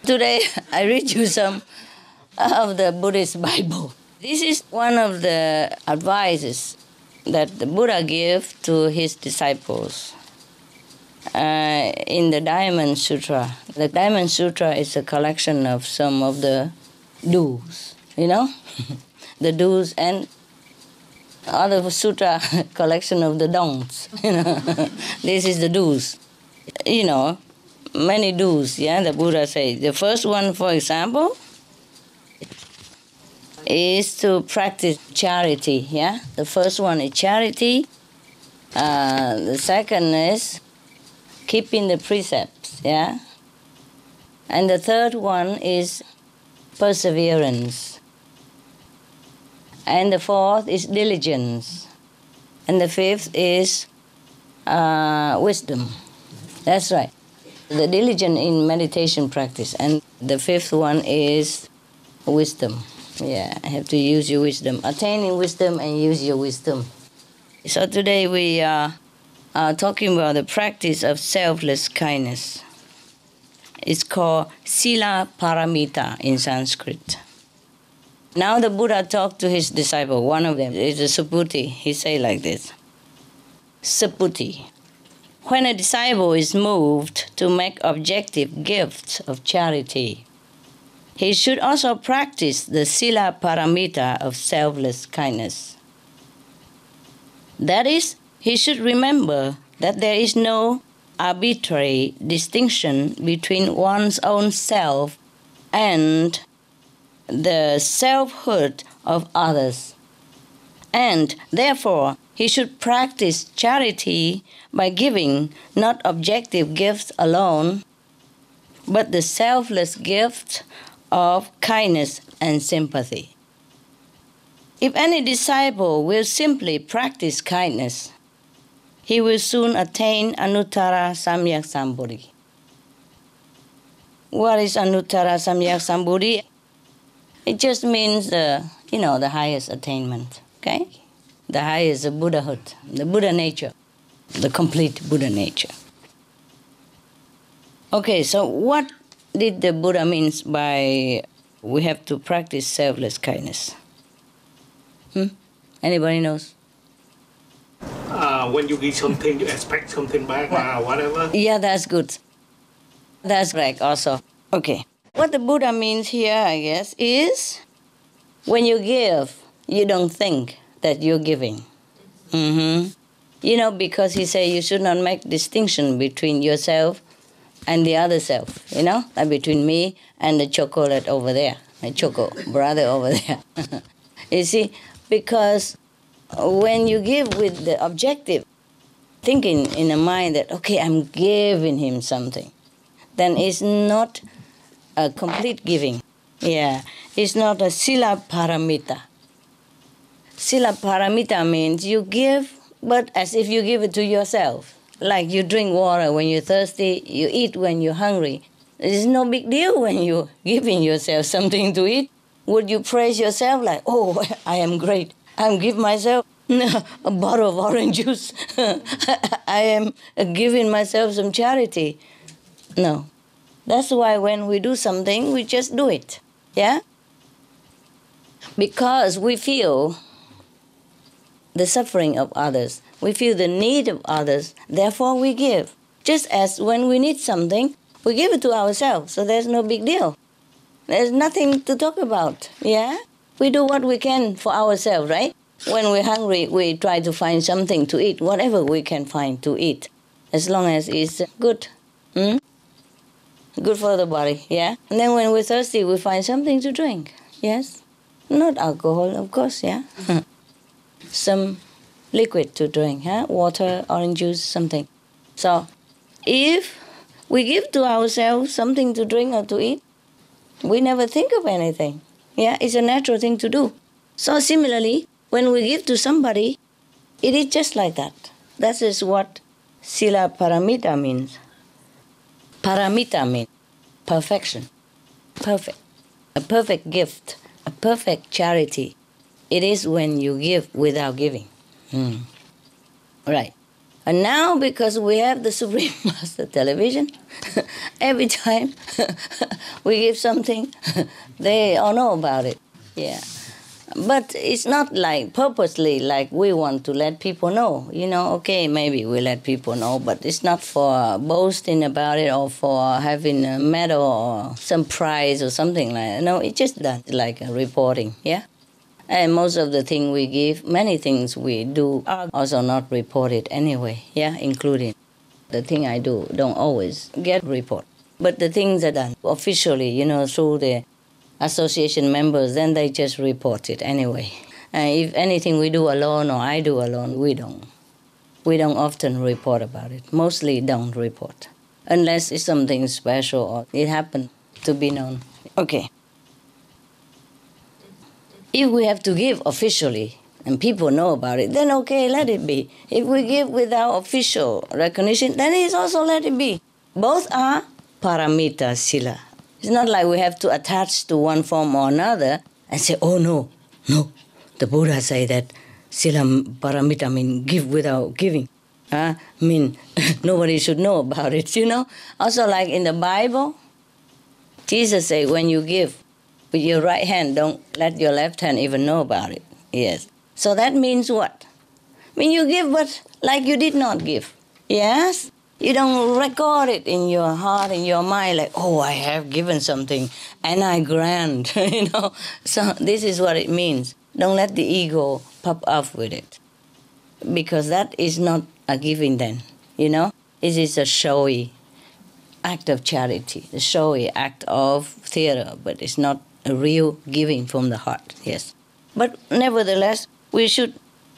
Today I read you some of the Buddhist Bible. This is one of the advices that the Buddha gave to his disciples in the Diamond Sutra. The Diamond Sutra is a collection of some of the do's, the do's, and other sutra collection of the don'ts. This is the do's. Many do's, the Buddha says. The first one, for example, is to practice charity, The first one is charity. The second is keeping the precepts, And the third one is perseverance. And the fourth is diligence. And the fifth is wisdom. That's right. The diligence in meditation practice. And the fifth one is wisdom. I have to use your wisdom. Attaining wisdom and use your wisdom. So today we are talking about the practice of selfless kindness. It's called Sila Paramita in Sanskrit. Now the Buddha talked to his disciple. One of them is a Subhuti. He say like this. Subhuti. When a disciple is moved to make objective gifts of charity, he should also practice the Sila Paramita of selfless kindness. That is, he should remember that there is no arbitrary distinction between one's own self and the selfhood of others. And therefore, he should practice charity by giving not objective gifts alone, but the selfless gift of kindness and sympathy. If any disciple will simply practice kindness, he will soon attain Anuttara Samyak Sambuddhi. What is Anuttara Samyak Sambuddhi? It just means the highest attainment, okay? The highest Buddhahood, the Buddha nature, the complete Buddha nature. Okay, so what did the Buddha means by we have to practice selfless kindness? Anybody knows? When you give something, you expect something back, whatever. Yeah, that's good. That's right also. Okay. What the Buddha means here, I guess, is when you give, you don't think that you're giving. Because he said you should not make distinction between yourself and the other self, like between me and the chocolate over there, my choco brother over there. You see, because when you give with the objective thinking in the mind that, okay, I'm giving him something, then it's not a complete giving. It's not a Sila Paramita. Sila Paramita means you give, but as if you give it to yourself. Like you drink water when you're thirsty, you eat when you're hungry. It's no big deal when you're giving yourself something to eat. Would you praise yourself like, oh, I am great. I'm giving myself a bottle of orange juice. I am giving myself some charity. No. That's why when we do something, we just do it. Because we feel the suffering of others. We feel the need of others. Therefore, we give. Just as when we need something, we give it to ourselves. So there's no big deal. There's nothing to talk about. We do what we can for ourselves, right? When we're hungry, we try to find something to eat, whatever we can find to eat, as long as it's good. Good for the body, And then when we're thirsty, we find something to drink, yes? Not alcohol, of course, Some liquid to drink, water, orange juice, something. So if we give to ourselves something to drink or to eat, we never think of anything. It's a natural thing to do. So similarly, when we give to somebody, it is just like that. That is what Sila Paramita means. Paramita means perfection, perfect, a perfect gift, a perfect charity. It is when you give without giving. Right. And now, because we have the Supreme Master television, every time we give something, they all know about it. Yeah. But it's not like purposely like we want to let people know. Okay, maybe we let people know, but it's not for boasting about it or for having a medal or some prize or something like that. No, it's just done like a reporting, yeah? And most of the things we give, many things we do are also not reported anyway, yeah, including the thing I do don't always get report. But the things are done officially, through the association members, then they just report it anyway. If anything we do alone or I do alone, we don't. We don't often report about it. Mostly don't report. Unless it's something special or it happened to be known. Okay. If we have to give officially and people know about it, then okay, let it be. If we give without official recognition, then it's also let it be. Both are paramita sila. It's not like we have to attach to one form or another and say, oh no, the Buddha say that sila paramita mean give without giving. Mean nobody should know about it, Also like in the Bible, Jesus say when you give with your right hand, don't let your left hand even know about it. Yes. So that means what? You give but like you did not give. Yes? You don't record it in your heart, in your mind, like, oh, I have given something and I grant, So this is what it means. Don't let the ego pop up with it. Because that is not a giving then, It is a showy act of charity, a showy act of theater, but it's not a real giving from the heart, yes. But nevertheless, we should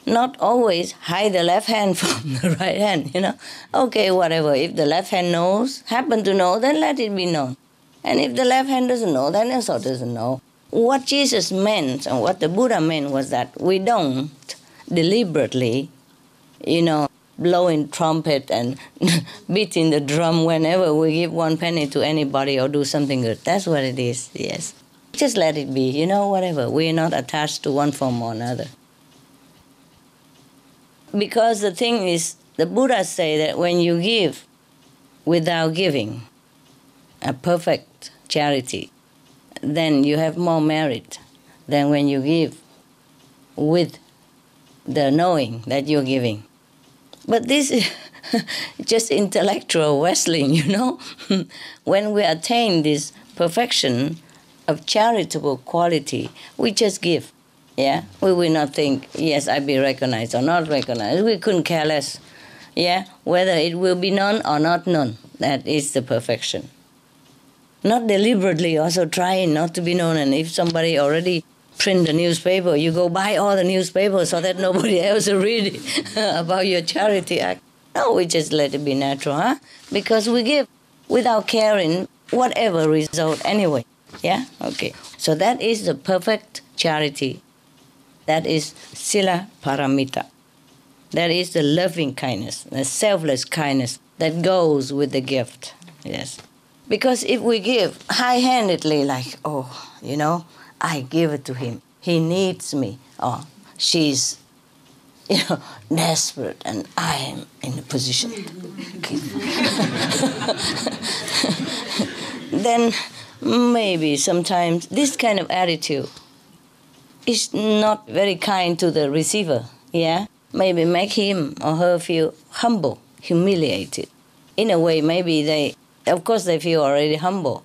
not always hide the left hand from the right hand, Okay, whatever. If the left hand happen to know, then let it be known. And if the left hand doesn't know, then also doesn't know. What Jesus meant and what the Buddha meant was that we don't deliberately, blowing trumpet and beating the drum whenever we give one penny to anybody or do something good. That's what it is, yes. Just let it be, whatever. We're not attached to one form or another. Because the thing is, the Buddha say that when you give without giving, a perfect charity, then you have more merit than when you give with the knowing that you're giving. But this is just intellectual wrestling, When we attain this perfection of charitable quality, we just give. Yeah, we will not think, yes, I be recognized or not recognized. We couldn't care less, whether it will be known or not known. That is the perfection. Not deliberately also trying not to be known, and if somebody already print the newspaper, you go buy all the newspapers so that nobody else will read it about your charity act. No, we just let it be natural, Because we give without caring whatever result anyway. Yeah? Okay. So that is the perfect charity. That is sila paramita. That is the loving kindness, the selfless kindness that goes with the gift. Yes. Because if we give high-handedly, like, I give it to him, he needs me, or she's, desperate and I am in a position to give. Then maybe sometimes this kind of attitude is not very kind to the receiver, Maybe make him or her feel humble, humiliated. In a way, maybe they feel already humble,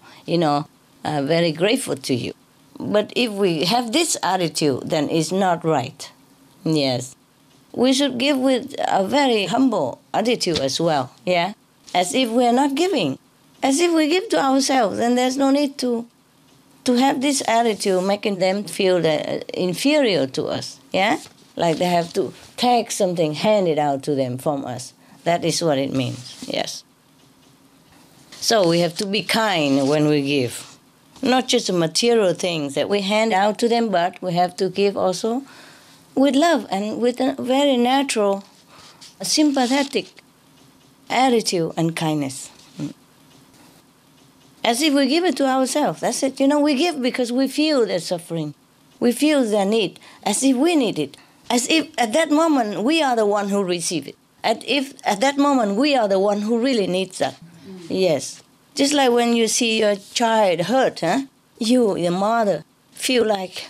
very grateful to you. But if we have this attitude, then it's not right. Yes. We should give with a very humble attitude as well, As if we are not giving. As if we give to ourselves, and there's no need to have this attitude making them feel that inferior to us, Like they have to take something handed out to them from us. That is what it means, yes. So we have to be kind when we give. Not just the material things that we hand out to them, but we have to give also with love and with a very natural, sympathetic attitude and kindness. As if we give it to ourselves. That's it. We give because we feel their suffering. We feel their need, as if we need it. As if at that moment we are the one who receive it. if at that moment we are the one who really needs that. Yes. Just like when you see your child hurt, you, your mother, feel like,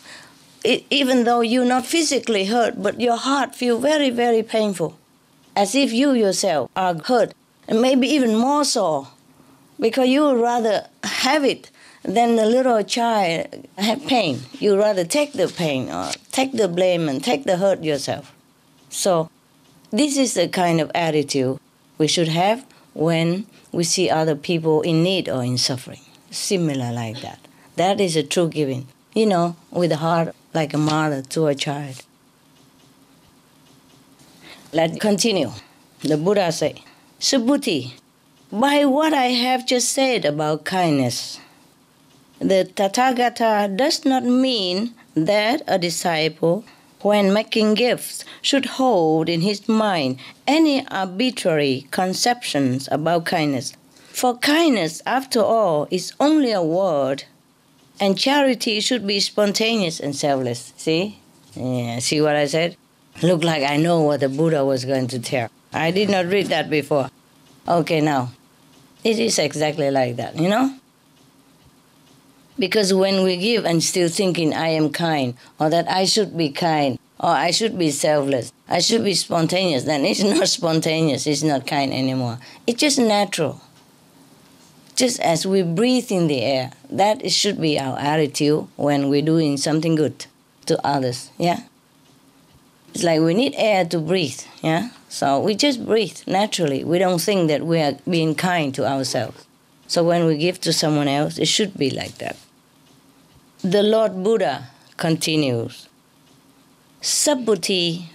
even though you're not physically hurt, but your heart feel very, very painful, as if you yourself are hurt, and maybe even more so, because you would rather have it than the little child have pain. You rather take the pain or take the blame and take the hurt yourself. So this is the kind of attitude we should have when we see other people in need or in suffering. Similar like that. That is a true giving, with a heart like a mother to a child. Let's continue. The Buddha said, Subhuti, by what I have just said about kindness, the Tathagata does not mean that a disciple, when making gifts, should hold in his mind any arbitrary conceptions about kindness. For kindness, after all, is only a word, and charity should be spontaneous and selfless. See? Yeah, see what I said? Look like I know what the Buddha was going to tell. I did not read that before. Okay, now, it is exactly like that, Because when we give and still thinking I am kind, or that I should be kind, or I should be selfless, I should be spontaneous, then it's not spontaneous, it's not kind anymore. It's just natural. Just as we breathe in the air, that should be our attitude when we're doing something good to others, yeah? It's like we need air to breathe, yeah? So we just breathe naturally. We don't think that we are being kind to ourselves. So when we give to someone else, it should be like that. The Lord Buddha continues, Subhuti,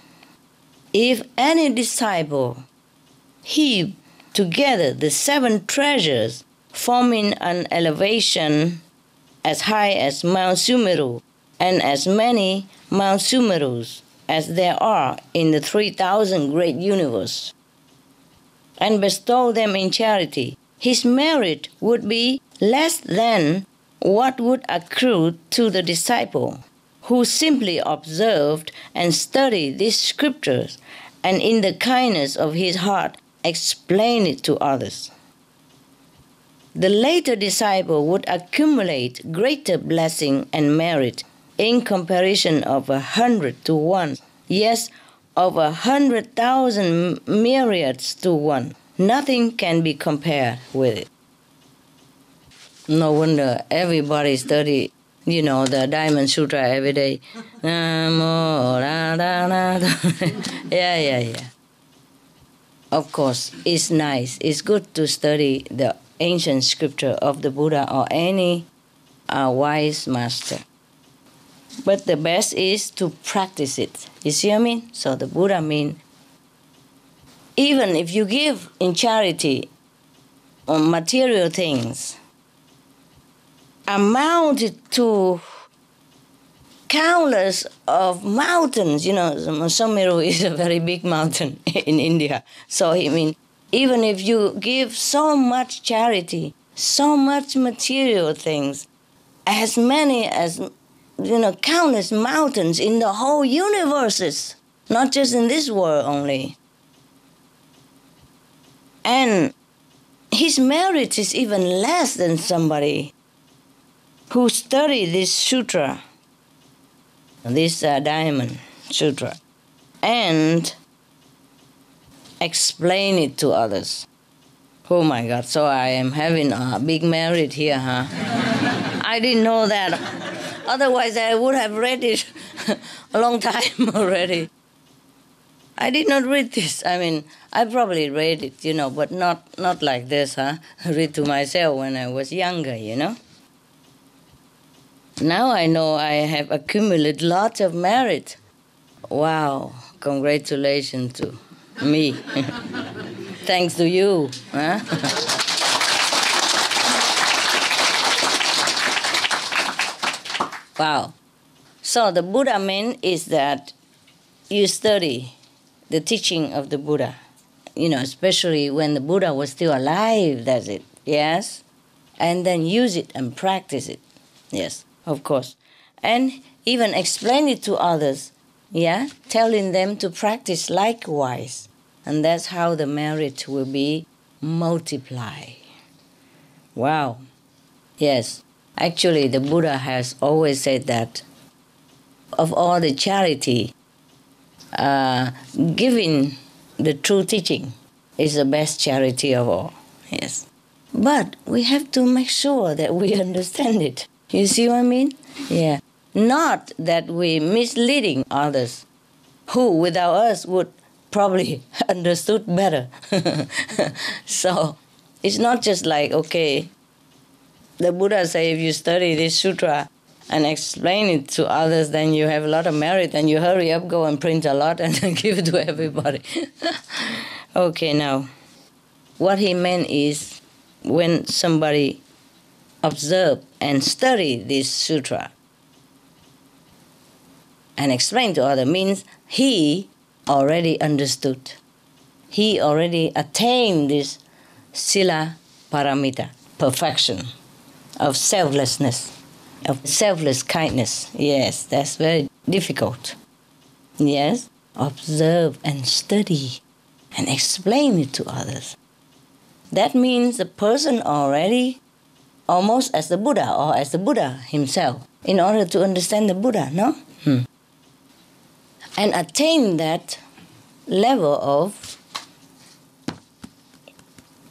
if any disciple heap together the 7 treasures, forming an elevation as high as Mount Sumeru, and as many Mount Sumerus as there are in the 3,000 great universe, and bestow them in charity, his merit would be less than what would accrue to the disciple who simply observed and studied these scriptures and in the kindness of his heart explained it to others. The later disciple would accumulate greater blessing and merit in comparison of 100 to 1, yes, of 100,000 myriads to 1. Nothing can be compared with it. No wonder everybody study, the Diamond Sutra every day. Namo da da da da. Yeah. Of course, it's nice. It's good to study the ancient scripture of the Buddha or any wise master. But the best is to practice it. You see what I mean? So the Buddha mean, even if you give in charity on material things, amounted to countless of mountains. Sumeru is a very big mountain in India. So even if you give so much charity, so much material things, as many as, countless mountains in the whole universes, not just in this world only. And his merit is even less than somebody who studied this sutra, this Diamond Sutra, and explain it to others. Oh my God, so I am having a big merit here, huh? I didn't know that. Otherwise, I would have read it a long time already. I did not read this. I probably read it, but not like this, huh? Read to myself when I was younger, Now I know I have accumulated lots of merit. Wow, congratulations to me. Thanks to you. Huh? Wow. So the Buddha meant is that you study the teaching of the Buddha, especially when the Buddha was still alive, that's it, yes? And then use it and practice it, yes, of course. And even explain it to others, yeah? Telling them to practice likewise. and that's how the merit will be multiplied. Wow. Yes. Actually, the Buddha has always said that of all the charity, giving the true teaching is the best charity of all. Yes. But we have to make sure that we understand it. You see what I mean? Yeah. Not that we misleading others who without us would probably understood better. So it's not just like, okay, the Buddha say if you study this sutra and explain it to others, then you have a lot of merit, and you hurry up, go and print a lot and give it to everybody. Okay, now, what he meant is when somebody observe and study this sutra and explain to others, means he already understood. He already attained this sila paramita, perfection of selflessness, of selfless kindness. Yes, that's very difficult. Yes, observe and study and explain it to others. That means the person already almost as the Buddha or as the Buddha himself in order to understand the Buddha, no? And attain that level of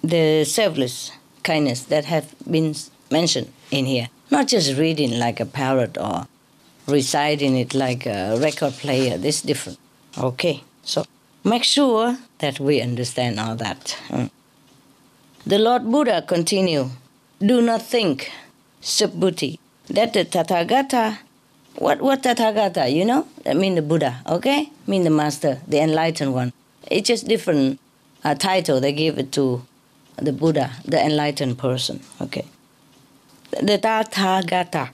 the selfless kindness that have been mentioned in here. Not just reading like a parrot or reciting it like a record player. This is different. Okay, so make sure that we understand all that. The Lord Buddha continued, do not think, Subhuti, that the Tathagata, what Tathagata, you know? That means the Buddha, okay? Mean the master, the enlightened one. It's just different title they give it to the Buddha, the enlightened person, okay? The Tathagata,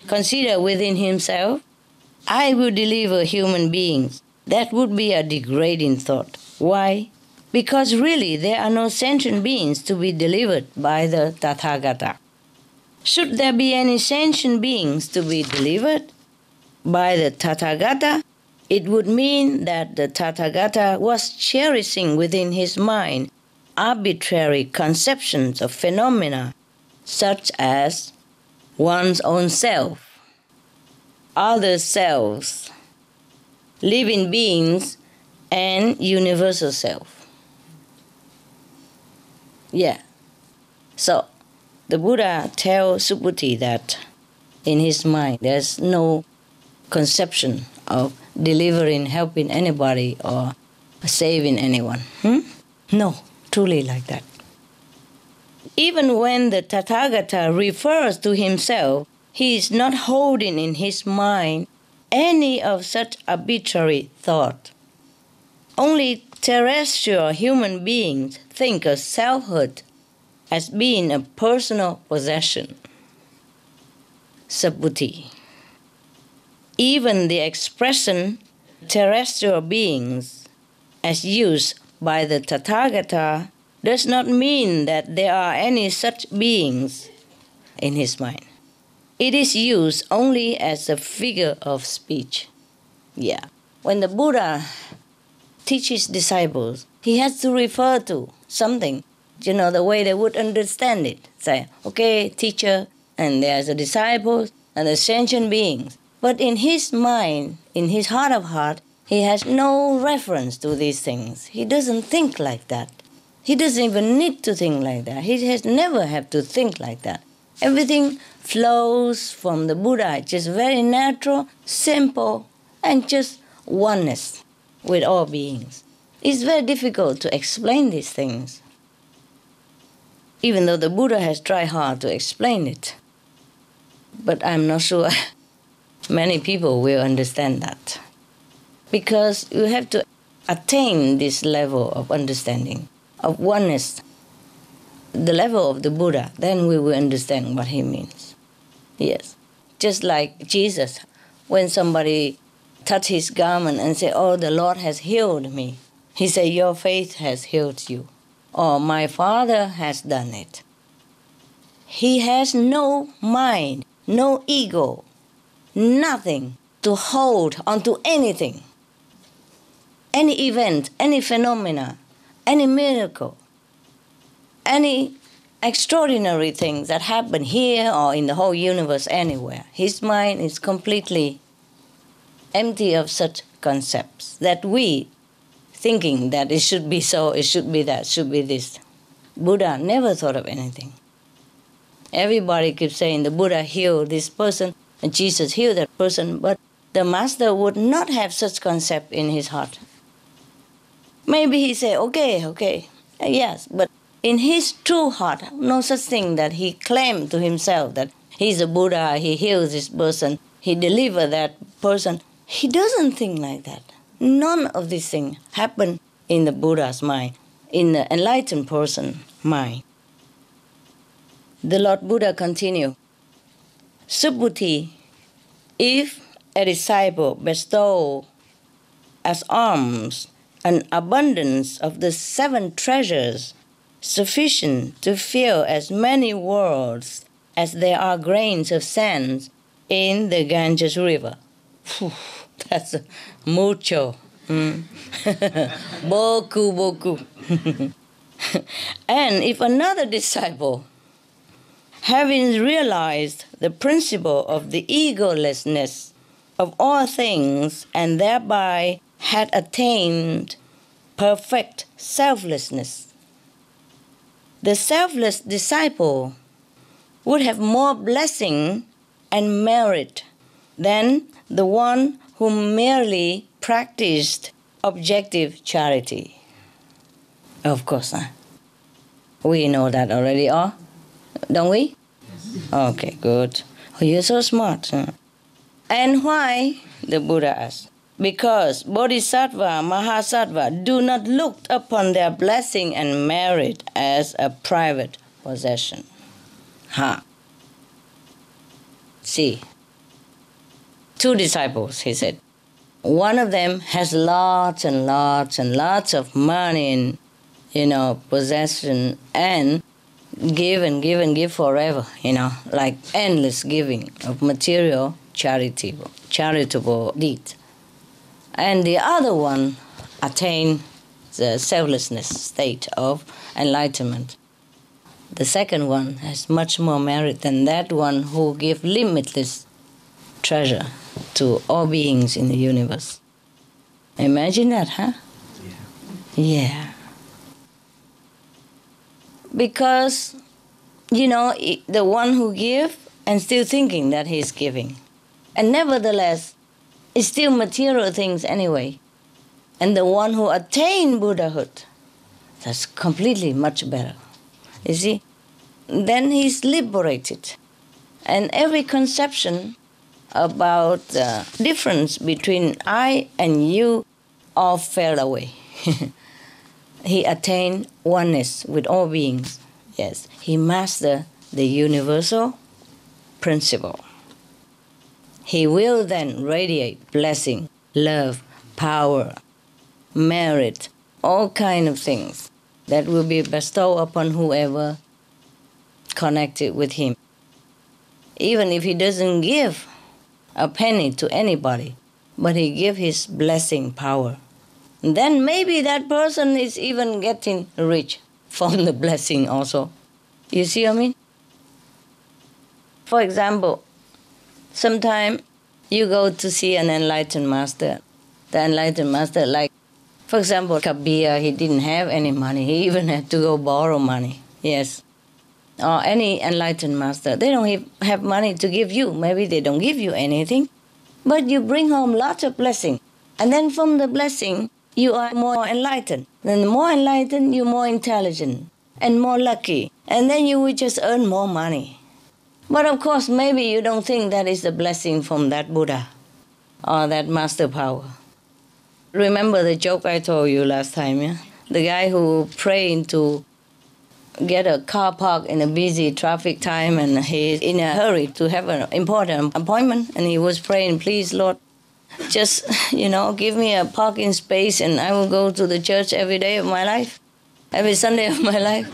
consider within himself, I will deliver human beings. That would be a degrading thought. Why? Because really there are no sentient beings to be delivered by the Tathagata. Should there be any sentient beings to be delivered by the Tathagata, it would mean that the Tathagata was cherishing within his mind arbitrary conceptions of phenomena such as one's own self, other selves, living beings, and universal self. Yeah. So the Buddha tells Subhuti that in his mind there's no conception of delivering, helping anybody or saving anyone. No, truly like that. Even when the Tathagata refers to himself, he is not holding in his mind any of such arbitrary thought. Only terrestrial human beings think of selfhood as being a personal possession. Subhuti. Even the expression terrestrial beings as used by the Tathagata does not mean that there are any such beings in his mind. It is used only as a figure of speech. Yeah. When the Buddha teaches disciples, he has to refer to something, the way they would understand it. Say, okay, teacher, and there's a disciple, and the sentient beings. But in his mind, in his heart of heart, he has no reference to these things. He doesn't think like that. He doesn't even need to think like that. He has never had to think like that. Everything flows from the Buddha, just very natural, simple, and just oneness with all beings. It's very difficult to explain these things, even though the Buddha has tried hard to explain it. But I'm not sure many people will understand that. Because you have to attain this level of understanding, of oneness, the level of the Buddha, then we will understand what he means. Yes. Just like Jesus, when somebody touched his garment and said, oh, the Lord has healed me. He said, your faith has healed you. Or my Father has done it. He has no mind, no ego, nothing to hold onto anything. any event, any phenomena, any miracle, any extraordinary things that happen here or in the whole universe anywhere, his mind is completely empty of such concepts that we thinking that it should be so, it should be that, should be this. Buddha never thought of anything. Everybody keeps saying the Buddha healed this person and Jesus healed that person, but the master would not have such concept in his heart. Maybe he say, okay, yes, but in his true heart, no such thing that he claimed to himself that he's a Buddha, he heals this person, he delivers that person. He doesn't think like that. None of these things happen in the Buddha's mind, in the enlightened person's mind. The Lord Buddha continued, Subhuti, if a disciple bestow as alms an abundance of the 7 treasures sufficient to fill as many worlds as there are grains of sand in the Ganges River. That's mucho. Boku. And if another disciple, having realized the principle of the egolessness of all things and thereby had attained perfect selflessness, the selfless disciple would have more blessing and merit than the one who merely practiced objective charity. Of course, we know that already, don't we? Yes. Okay, good. Oh, you're so smart. And why? The Buddha asked. Because Bodhisattva, Mahasattva do not look upon their blessing and merit as a private possession. See, 2 disciples, he said. One of them has lots and lots and lots of money and, possession, and give forever, like endless giving of material charitable deeds. And the other one attained the selflessness state of enlightenment. The second one has much more merit than that one who gives limitless treasure to all beings in the universe. Imagine that, huh? Yeah. Because, the one who gives and still thinking that he's giving. And nevertheless, it's still material things anyway. And the one who attained Buddhahood, that's completely much better. You see? Then he's liberated. And every conception about the difference between I and you all fell away. He attained oneness with all beings. Yes, he mastered the universal principle. He will then radiate blessing, love, power, merit, all kind of things that will be bestowed upon whoever connected with him. Even if he doesn't give a penny to anybody, but he gives his blessing power, then maybe that person is even getting rich from the blessing also. You see what I mean? For example, sometimes you go to see an enlightened master. The enlightened master, like, for example, Kabir, he didn't have any money. He even had to go borrow money. Yes. Or any enlightened master, they don't have money to give you. Maybe they don't give you anything, but you bring home lots of blessing. And then from the blessing, you are more enlightened. Then the more enlightened, you're more intelligent and more lucky. And then you will just earn more money. But of course, maybe you don't think that is the blessing from that Buddha or that master power. Remember the joke I told you last time, yeah? The guy who prayed to get a car park in a busy traffic time, and he's in a hurry to have an important appointment, and he was praying, please, Lord, just, give me a parking space and I will go to the church every day of my life, every Sunday of my life.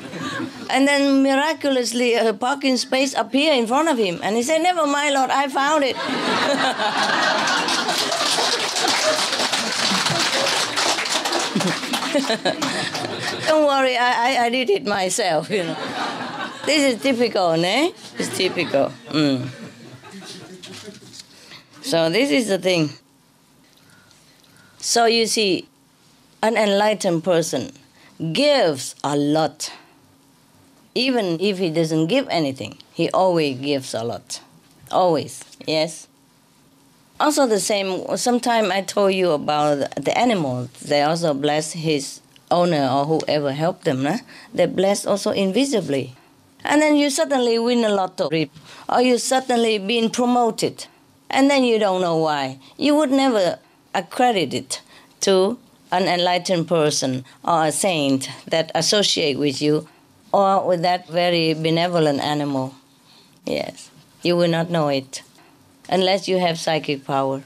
And then miraculously a parking space appeared in front of him, and he said, never mind, Lord, I found it. Don't worry, I did it myself, you know. This is typical, ne? It's typical. So this is the thing. So you see, an enlightened person gives a lot. Even if he doesn't give anything, he always gives a lot. Always, yes. Also the same, sometime I told you about the animals. They also bless his owner or whoever helped them. They bless also invisibly. And then you suddenly win a lotto, or you suddenly been promoted. And then you don't know why. You would never accredit it to an enlightened person or a saint that associate with you or with that very benevolent animal. Yes, you will not know it unless you have psychic power.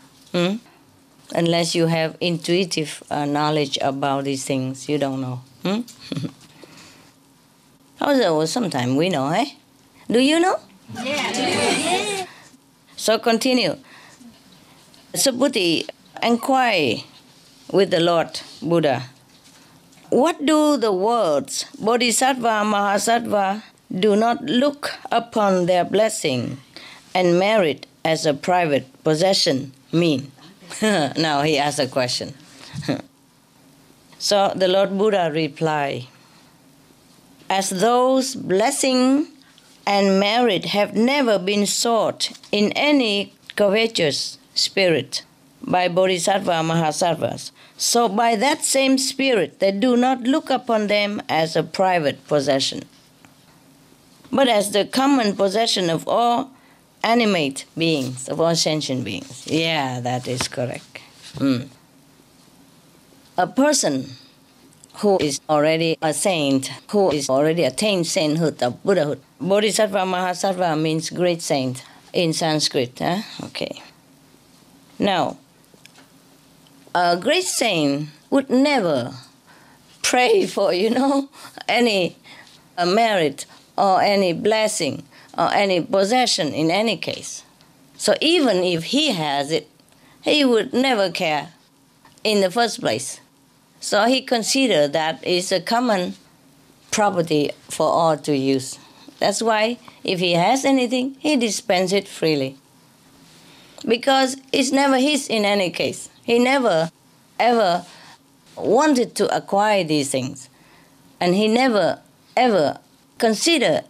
Unless you have intuitive knowledge about these things, you don't know. Also, sometimes we know, eh? Do you know? Yeah. So continue. Subhuti inquired with the Lord Buddha, what do the words Bodhisattva, Mahasattva do not look upon their blessing and merit as a private possession mean? Now he asks a question. So the Lord Buddha replied, as those blessing and merit have never been sought in any covetous spirit by Bodhisattva Mahasattvas, so by that same spirit they do not look upon them as a private possession, but as the common possession of all animate beings, of all sentient beings. Yeah, that is correct. A person who is already a saint, who is already attained sainthood of Buddhahood. Bodhisattva Mahasattva means great saint in Sanskrit. Okay. Now, a great saint would never pray for, any merit or any blessing or any possession in any case. So even if he has it, he would never care in the first place. So he considered that it's a common property for all to use. That's why if he has anything, he dispenses it freely. Because it's never his in any case. He never, ever wanted to acquire these things. And he never, ever considered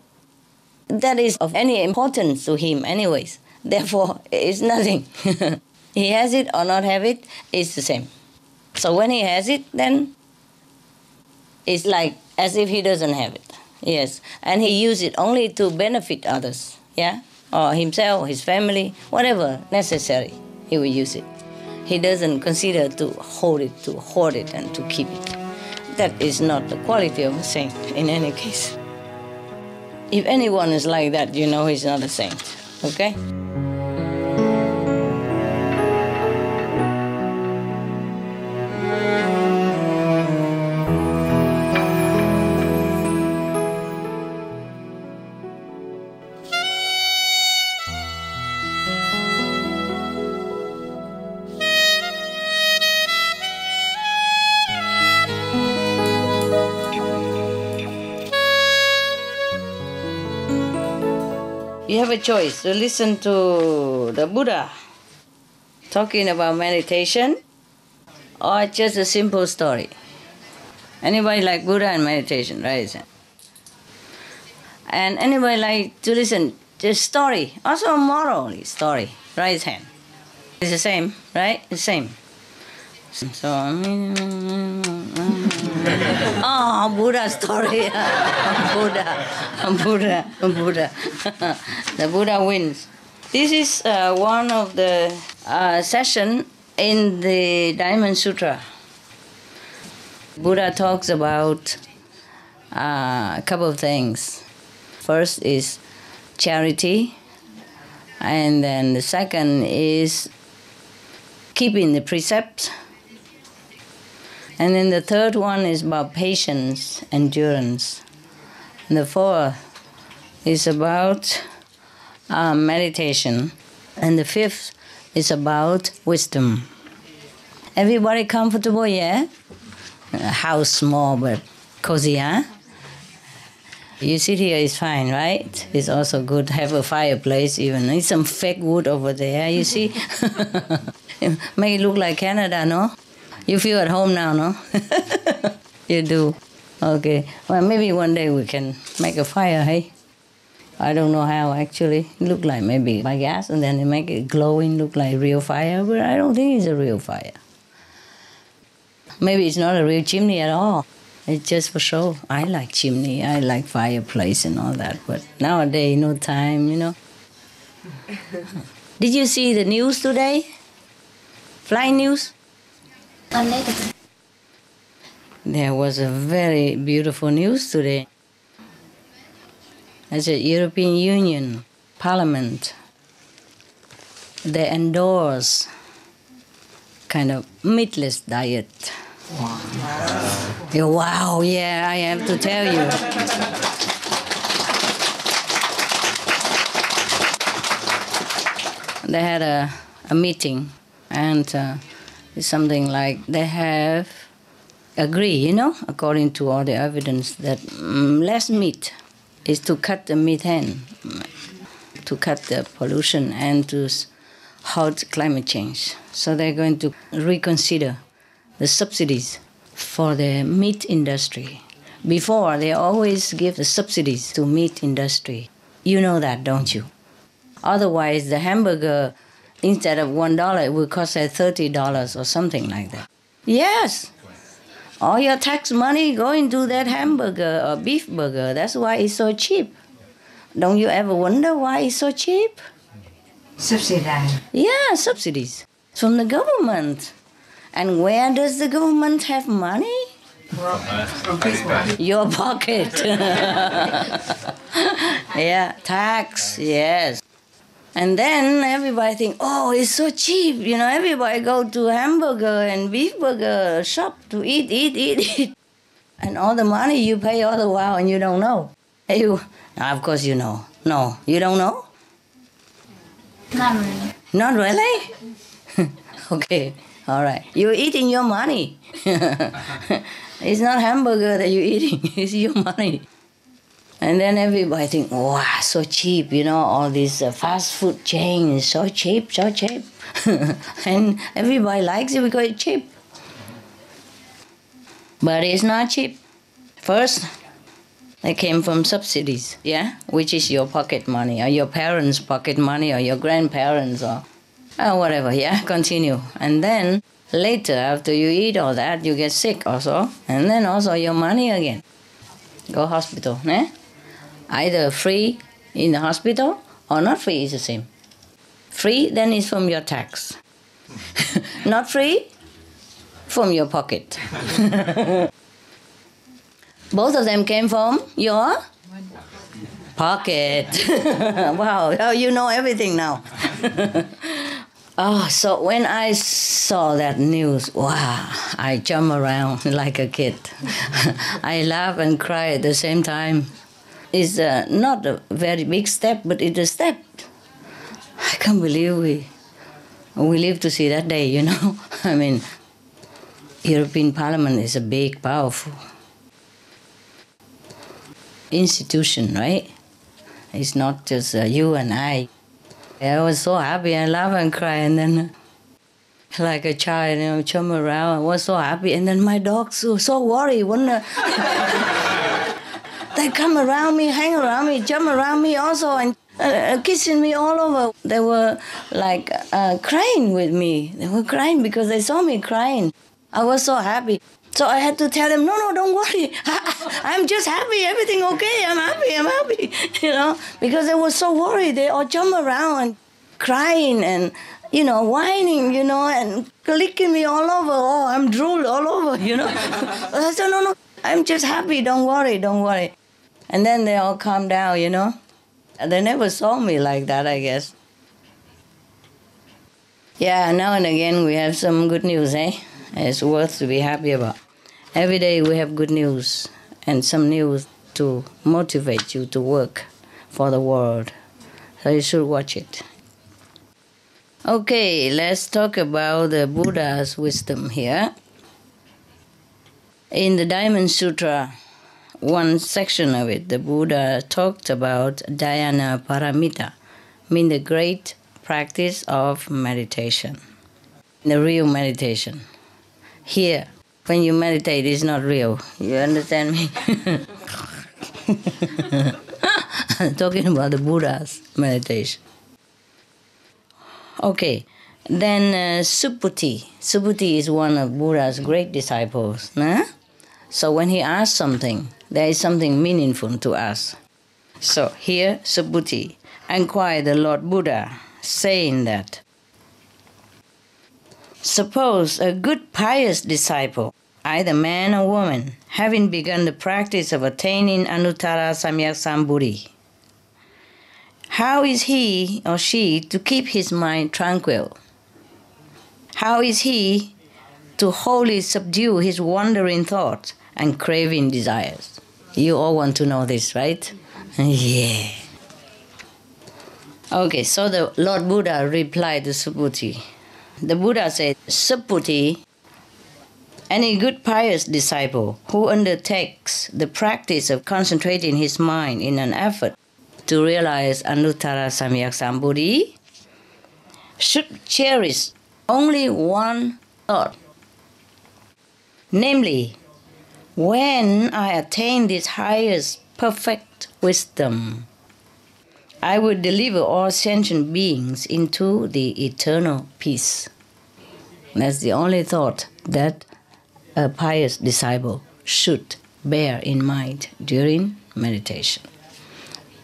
that is of any importance to him anyways. Therefore, it's nothing. He has it or not have it, it's the same. So when he has it, then it's like as if he doesn't have it. Yes. And he uses it only to benefit others. Yeah? Or himself, his family, whatever necessary, he will use it. He doesn't consider to hold it, to hoard it, and to keep it. That is not the quality of a saint in any case. If anyone is like that, you know he's not a saint. Okay? You have a choice to listen to the Buddha talking about meditation or just a simple story. Anybody like Buddha and meditation, right? And anybody like to listen to a story, also a moral story, raise hand. It's the same, right? It's the same. So, Buddha story. Buddha. The Buddha wins. This is one of the session in the Diamond Sutra. Buddha talks about a couple of things. First is charity, and then the second is keeping the precepts. And then the third one is about patience, endurance. And the fourth is about meditation. And the fifth is about wisdom. Everybody comfortable, yeah? House small but cozy, huh? You sit here is fine, right? It's also good to have a fireplace even. Need some fake wood over there, you see? Make it look like Canada, no? You feel at home now, no? You do. Okay. Well, maybe one day we can make a fire, hey? I don't know how, actually. It look like maybe by gas, and then they make it glowing, look like real fire, but I don't think it's a real fire. Maybe it's not a real chimney at all. It's just for show. I like chimney, I like fireplace and all that, but nowadays, no time, you know. Did you see the news today? Flying news? There was a very beautiful news today. As a European Union Parliament, they endorse kind of meatless diet. Wow, yeah, I have to tell you. They had a meeting, and it's something like they have agreed, you know, according to all the evidence, that less meat is to cut the methane, to cut the pollution, and to halt climate change. So they're going to reconsider the subsidies for the meat industry. Before, they always give the subsidies to meat industry. You know that, don't you? Otherwise, the hamburger, instead of $1, it would cost $30 or something like that. Yes. All your tax money going to that hamburger or beef burger. That's why it's so cheap. Don't you ever wonder why it's so cheap? Subsidized. Yeah, subsidies from the government. And where does the government have money? Your pocket. Yeah, tax, yes. And then everybody think, oh, it's so cheap. You know, everybody go to hamburger and beef burger shop to eat. And all the money you pay all the while and you don't know. Now, of course you know. No, you don't know? Not really. Not really? Okay, all right. You're eating your money. It's not hamburger that you're eating, it's your money. And then everybody think, wow, so cheap, you know, all these fast food chains, so cheap. And everybody likes it because it's cheap. But it's not cheap. First, they came from subsidies, yeah, which is your pocket money, or your parents' pocket money, or your grandparents, or whatever, yeah, continue. And then later, after you eat all that, you get sick also, and then also your money again. Go hospital, eh? Either free in the hospital or not free is the same. Free, then it's from your tax. Not free, from your pocket. Both of them came from your pocket. Wow, you know everything now. Oh, so when I saw that news, wow, I jumped around like a kid. I laugh and cry at the same time. It's not a very big step, but it's a step. I can't believe we live to see that day, you know. I mean, European Parliament is a big, powerful institution, right? It's not just you and I. I was so happy, I laugh and cry, and then like a child, you know, jump around. I was so happy, and then my dogs were so worried. They come around me, hang around me, jump around me also, and kissing me all over. They were like crying with me. They were crying because they saw me crying. I was so happy. So I had to tell them, no, don't worry. I'm just happy, everything okay, I'm happy, you know, because they were so worried. They all jump around and crying and, you know, whining, you know, and licking me all over. Oh, I'm drool all over, you know. I said, no, I'm just happy, don't worry. And then they all calmed down, you know. They never saw me like that, I guess. Yeah, now and again we have some good news, eh? It's worth to be happy about. Every day we have good news and some news to motivate you to work for the world. So you should watch it. Okay, let's talk about the Buddha's wisdom here. In the Diamond Sutra, one section of it, the Buddha talked about dhyana paramita, mean the great practice of meditation, the real meditation. Here, when you meditate, it's not real. You understand me? I'm talking about the Buddha's meditation. Okay, then Subhuti. Subhuti is one of Buddha's great disciples. Nah? So when he asks something, there is something meaningful to us. So here, Subhuti inquired the Lord Buddha, saying that, suppose a good pious disciple, either man or woman, having begun the practice of attaining Anuttara Samyak Sambodhi, how is he or she to keep his mind tranquil? How is he to wholly subdue his wandering thoughts and craving desires? You all want to know this, right? Yeah. Okay, so the Lord Buddha replied to Subhuti. The Buddha said, Subhuti, any good pious disciple who undertakes the practice of concentrating his mind in an effort to realize Anuttara Samyak Sambodhi should cherish only one thought, namely, when I attain this highest perfect wisdom, I will deliver all sentient beings into the eternal peace. That's the only thought that a pious disciple should bear in mind during meditation,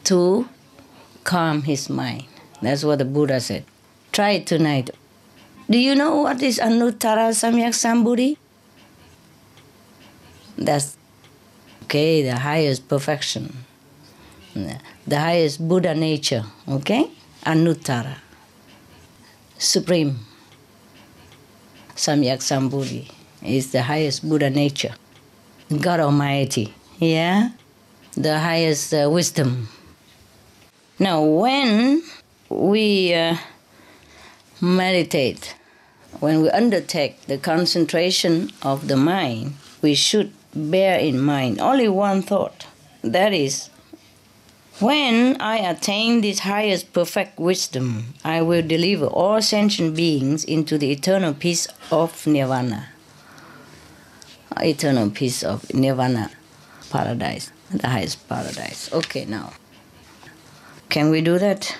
to calm his mind. That's what the Buddha said. Try it tonight. Do you know what is Anuttara Samyak Sambodhi? That's okay, the highest perfection, the highest Buddha nature, okay? Anuttara, supreme. Samyak Sambodhi is the highest Buddha nature. God Almighty, yeah? The highest wisdom. Now, when we meditate, when we undertake the concentration of the mind, we should bear in mind only one thought. That is, when I attain this highest perfect wisdom, I will deliver all sentient beings into the eternal peace of Nirvana. Eternal peace of Nirvana, paradise, the highest paradise. Okay, now, can we do that?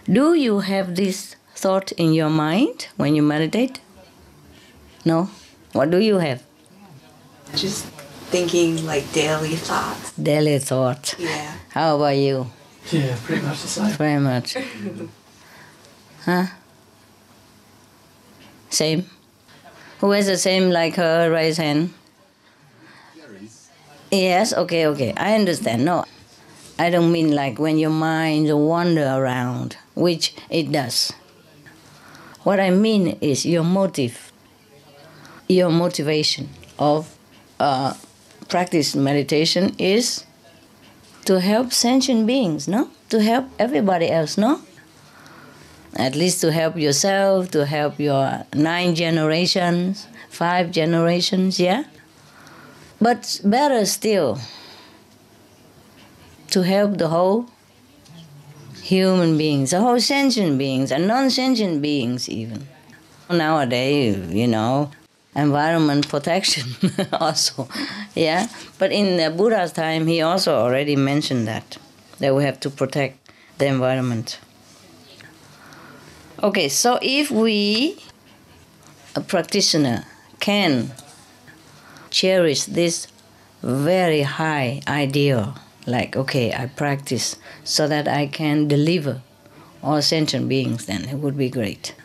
Do you have this thought in your mind when you meditate? No? What do you have? Just thinking like daily thoughts. Daily thought. Yeah. How about you? Yeah, pretty much the same. Very much. Huh? Same? Who has the same like her? Raise hand. Yes, okay. I understand. No, I don't mean like when your mind wander around, which it does. What I mean is your motive, your motivation of practice meditation is to help sentient beings, no? To help everybody else, no? At least to help yourself, to help your 9 generations, 5 generations, yeah? But better still, to help the whole human beings, the whole sentient beings, and non-sentient beings even. Nowadays, environment protection also, yeah? But in the Buddha's time, he also already mentioned that we have to protect the environment. Okay, so if we, a practitioner, can cherish this very high ideal, like, okay, I practice so that I can deliver all sentient beings, then it would be great.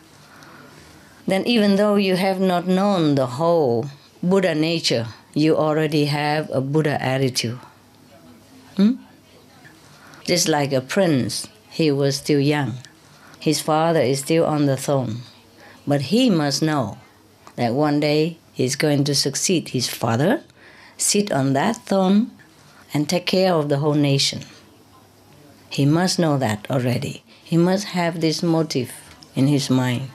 Then even though you have not known the whole Buddha nature, you already have a Buddha attitude. Just like a prince, he was still young. His father is still on the throne. But he must know that one day he's going to succeed his father, sit on that throne, and take care of the whole nation. He must know that already. He must have this motive in his mind.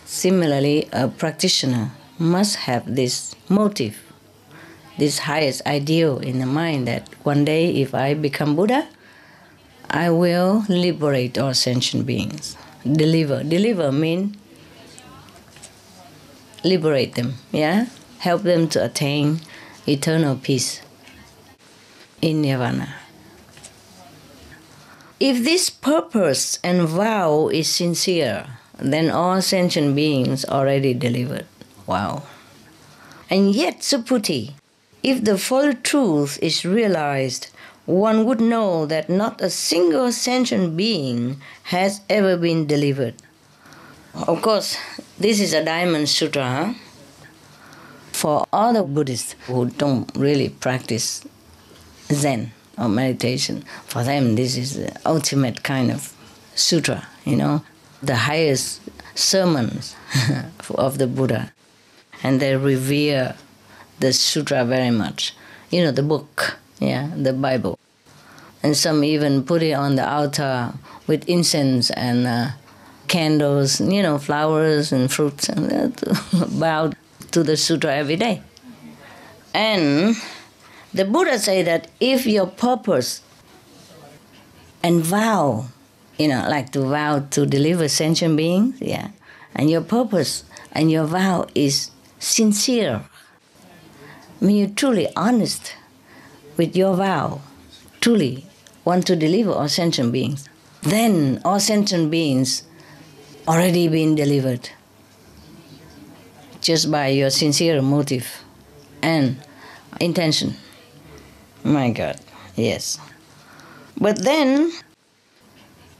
Similarly, a practitioner must have this motive, this highest ideal in the mind that one day if I become Buddha, I will liberate all sentient beings. Deliver. Deliver means liberate them, yeah? Help them to attain eternal peace in nirvana. If this purpose and vow is sincere, then all sentient beings already delivered. Wow. And yet, Subhuti, if the full truth is realized, one would know that not a single sentient being has ever been delivered. Of course, this is a diamond sutra. Huh? For all the Buddhists who don't really practice Zen or meditation, for them this is the ultimate kind of sutra, the highest sermons of the Buddha. And they revere the sutra very much. The book, the Bible. And some even put it on the altar with incense and candles, flowers and fruits, and bow to the sutra every day. And the Buddha say that if your purpose and vow, like to vow to deliver sentient beings, and your purpose and your vow is sincere, you're truly honest with your vow, truly want to deliver all sentient beings, then all sentient beings already been delivered just by your sincere motive and intention. My God, yes. But then,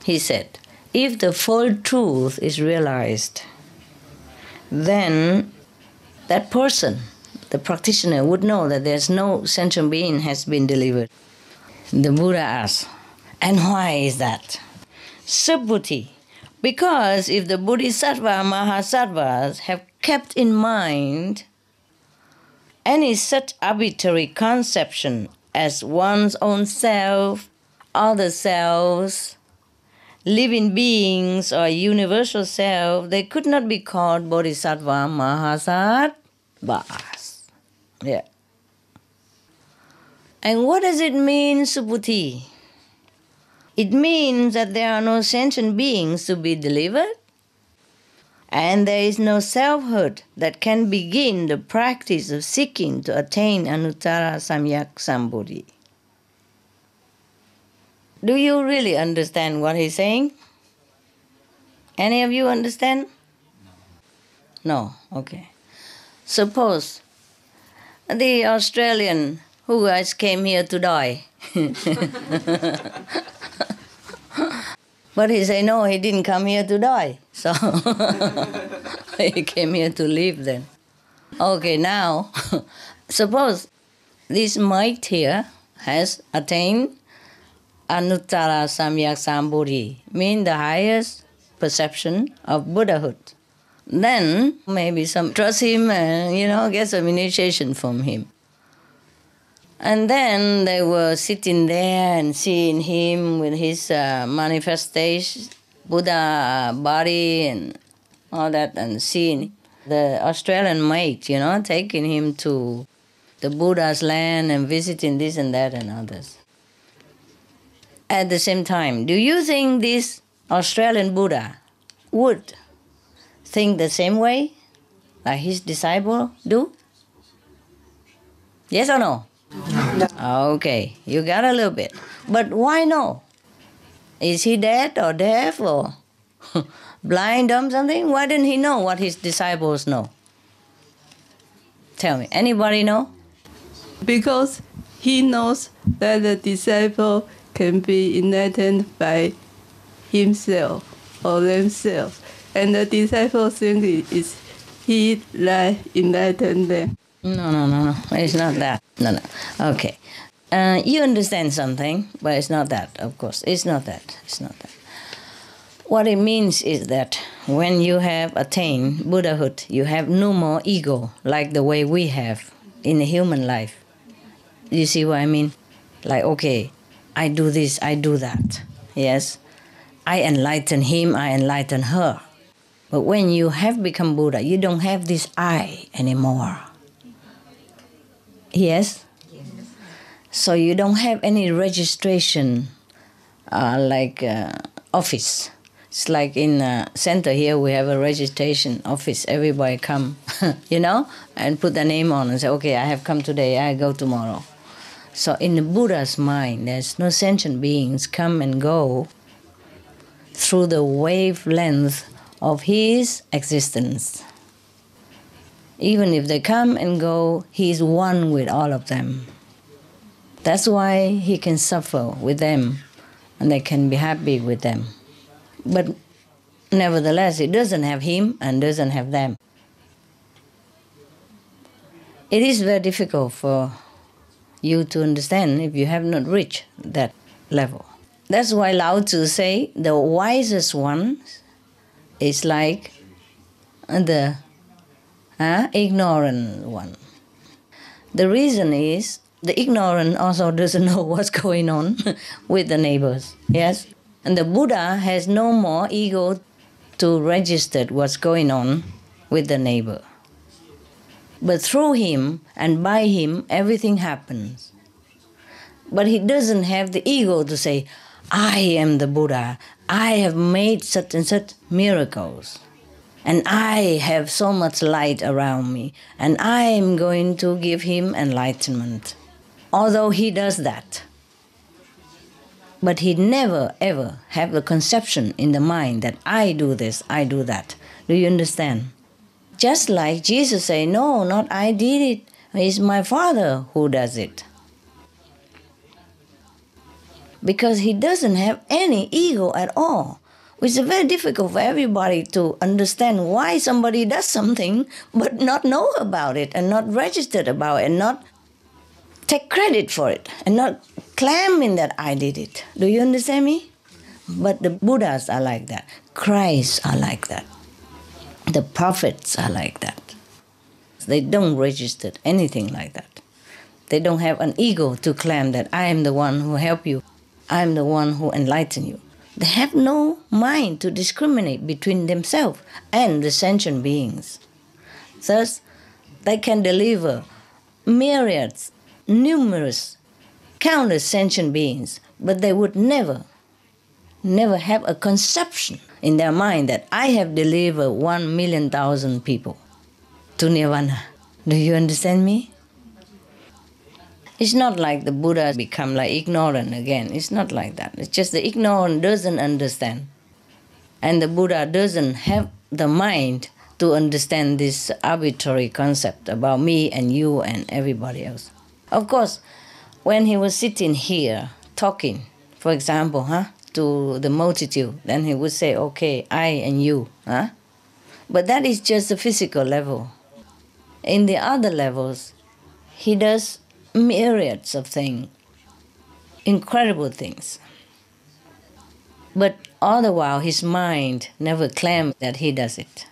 he said, if the full truth is realized, then that person, the practitioner, would know that there's no sentient being has been delivered. The Buddha asked, and why is that? Subhuti, because if the Bodhisattva Mahasattvas have kept in mind any such arbitrary conception as one's own self, other selves, living beings, or universal self, they could not be called Bodhisattva Mahasattvas. Yeah. And what does it mean, Subhuti? It means that there are no sentient beings to be delivered, and there is no selfhood that can begin the practice of seeking to attain Anuttara Samyak Sambodhi. Do you really understand what he's saying? Any of you understand? No? Okay. Suppose the Australian who guys came here to die. But he said, no, he didn't come here to die. So he came here to live then. Okay, now, suppose this mite here has attained Anuttara Samyak Sambodhi, means the highest perception of Buddhahood. Then maybe some trust him and, get some initiation from him. And then they were sitting there and seeing him with his manifestation, Buddha body and all that, and seeing the Australian mate, taking him to the Buddha's land and visiting this and that and others. At the same time, do you think this Australian Buddha would think the same way like his disciple do? Yes or no? No. Okay, you got a little bit. But why no? Is he dead or deaf or blind, dumb, something? Why didn't he know what his disciples know? Tell me, anybody know? Because he knows that the disciple can be enlightened by himself or themselves. And the disciple thinks is he that enlightened them. No. It's not that. No. Okay. You understand something, but it's not that, of course. It's not that. What it means is that when you have attained Buddhahood, you have no more ego like the way we have in the human life. You see what I mean? Like, okay, I do this, I do that. Yes? I enlighten him, I enlighten her. But when you have become Buddha, you don't have this I anymore. Yes? So you don't have any registration like office. It's like in center here we have a registration office. Everybody come, and put their name on and say, okay, I have come today, I go tomorrow. So in the Buddha's mind, there's no sentient beings come and go through the wavelength of his existence. Even if they come and go, he is one with all of them. That's why he can suffer with them and they can be happy with them. But nevertheless, it doesn't have him and doesn't have them. It is very difficult for you to understand if you have not reached that level. That's why Lao Tzu say the wisest one is like the ignorant one. The reason is the ignorant also doesn't know what's going on with the neighbors. Yes? And the Buddha has no more ego to register what's going on with the neighbor. But through him and by him, everything happens. But he doesn't have the ego to say, I am the Buddha, I have made such and such miracles, and I have so much light around me, and I am going to give him enlightenment. Although he does that, but he never ever have the conception in the mind that I do this, I do that. Do you understand? Just like Jesus say, no, not I did it, it's my Father who does it. Because he doesn't have any ego at all. It's very difficult for everybody to understand why somebody does something but not know about it and not registered about it and not take credit for it and not claiming that I did it. Do you understand me? But the Buddhas are like that. Christ are like that. The prophets are like that. They don't register anything like that. They don't have an ego to claim that I am the one who help you. I am the one who enlighten you. They have no mind to discriminate between themselves and the sentient beings. Thus, they can deliver myriads, numerous, countless sentient beings, but they would never have a conception in their mind that I have delivered 1,000,000 people to Nirvana. Do you understand me? It's not like the Buddha become like ignorant again. It's not like that. It's just the ignorant doesn't understand. And the Buddha doesn't have the mind to understand this arbitrary concept about me and you and everybody else. Of course, when he was sitting here talking, for example, to the multitude, then he would say, okay, I and you. But that is just the physical level. In the other levels, he does myriads of things, incredible things. But all the while, his mind never claims that he does it.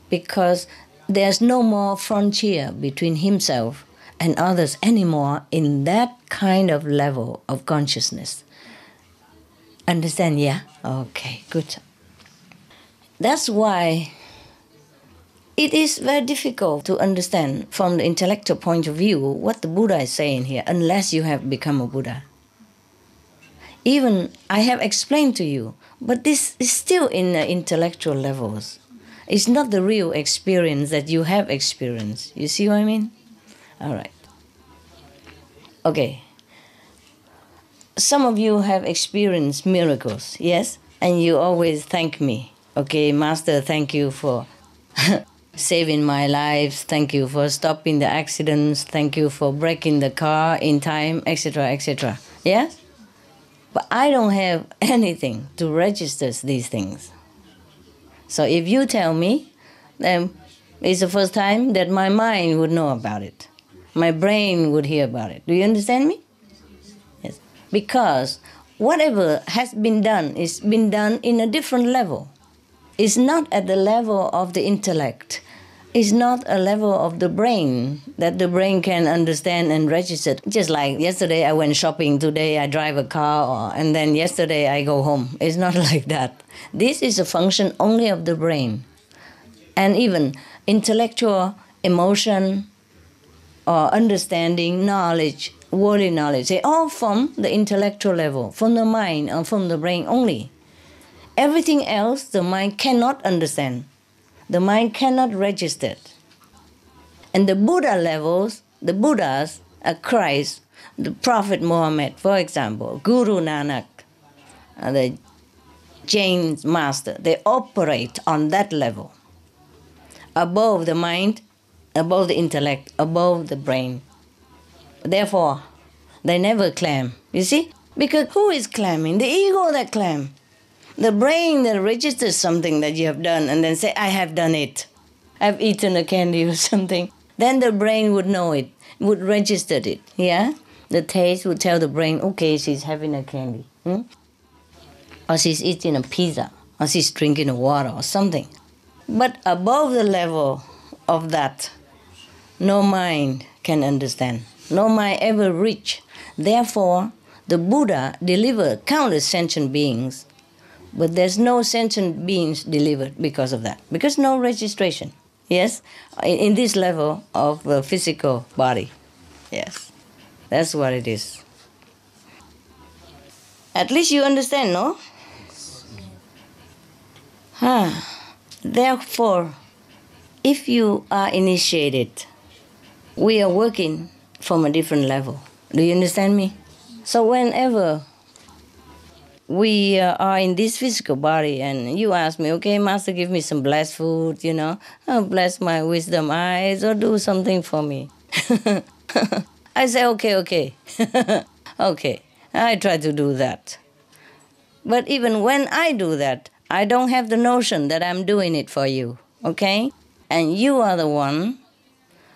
Because there's no more frontier between himself and others anymore in that kind of level of consciousness. Understand, yeah? Okay, good. That's why it is very difficult to understand from the intellectual point of view what the Buddha is saying here, unless you have become a Buddha. Even I have explained to you, but this is still in the intellectual levels. It's not the real experience that you have experienced. You see what I mean? All right. Okay. Some of you have experienced miracles, yes? And you always thank me. Okay, Master, thank you for saving my life, thank you for stopping the accidents, thank you for breaking the car in time, etc., etc. Yes? But I don't have anything to register these things. So if you tell me, then it's the first time that my mind would know about it. My brain would hear about it. Do you understand me? Yes. Because whatever has been done is been done in a different level. It's not at the level of the intellect. is not a level of the brain that the brain can understand and register. Just like yesterday I went shopping, today I drive a car, and then yesterday I go home. It's not like that. This is a function only of the brain. And even intellectual, emotion, or understanding, knowledge, worldly knowledge, they all from the intellectual level, from the mind or from the brain only. Everything else the mind cannot understand. The mind cannot register. And the Buddha levels, the Buddhas, Christ, the Prophet Muhammad, for example, Guru Nanak, the Jain master, they operate on that level. Above the mind, above the intellect, above the brain. Therefore, they never claim. You see? Because who is claiming? The ego that claims. The brain that registers something that you have done and then say, I have done it. I've eaten a candy or something. Then the brain would know it, would register it. Yeah? The taste would tell the brain, okay, she's having a candy. Or she's eating a pizza. Or she's drinking a water or something. But above the level of that, no mind can understand. No mind ever reach. Therefore, the Buddha delivered countless sentient beings. But there's no sentient beings delivered because of that. Because no registration. Yes? In this level of the physical body. Yes. That's what it is. At least you understand, no? Therefore, if you are initiated, we are working from a different level. Do you understand me? So whenever we are in this physical body and you ask me, okay, Master, give me some blessed food, bless my wisdom eyes or do something for me. I say, okay. Okay, I try to do that. But even when I do that, I don't have the notion that I'm doing it for you, okay? And you are the one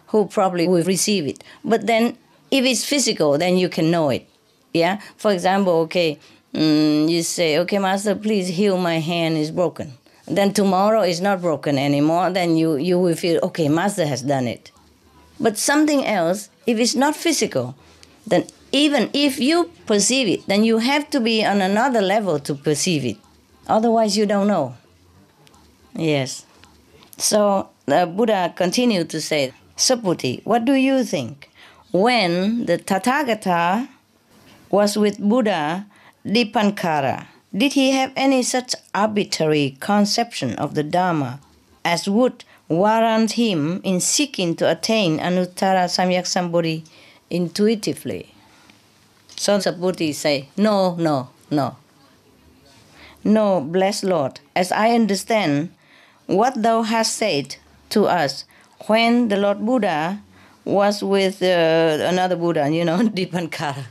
who probably will receive it. But then if it's physical, then you can know it, yeah? For example, okay, you say, okay, Master, please heal my hand, is broken. Then tomorrow it's not broken anymore, then you will feel, okay, Master has done it. But something else, if it's not physical, then even if you perceive it, then you have to be on another level to perceive it. Otherwise you don't know. Yes. So the Buddha continued to say, Saputi, what do you think? When the Tathagata was with Buddha Dipankara, did he have any such arbitrary conception of the Dharma as would warrant him in seeking to attain Anuttara Samyak Sambodhi intuitively? So Saputi say, no. No, blessed Lord, as I understand what thou hast said to us, when the Lord Buddha was with another Buddha, Dipankara,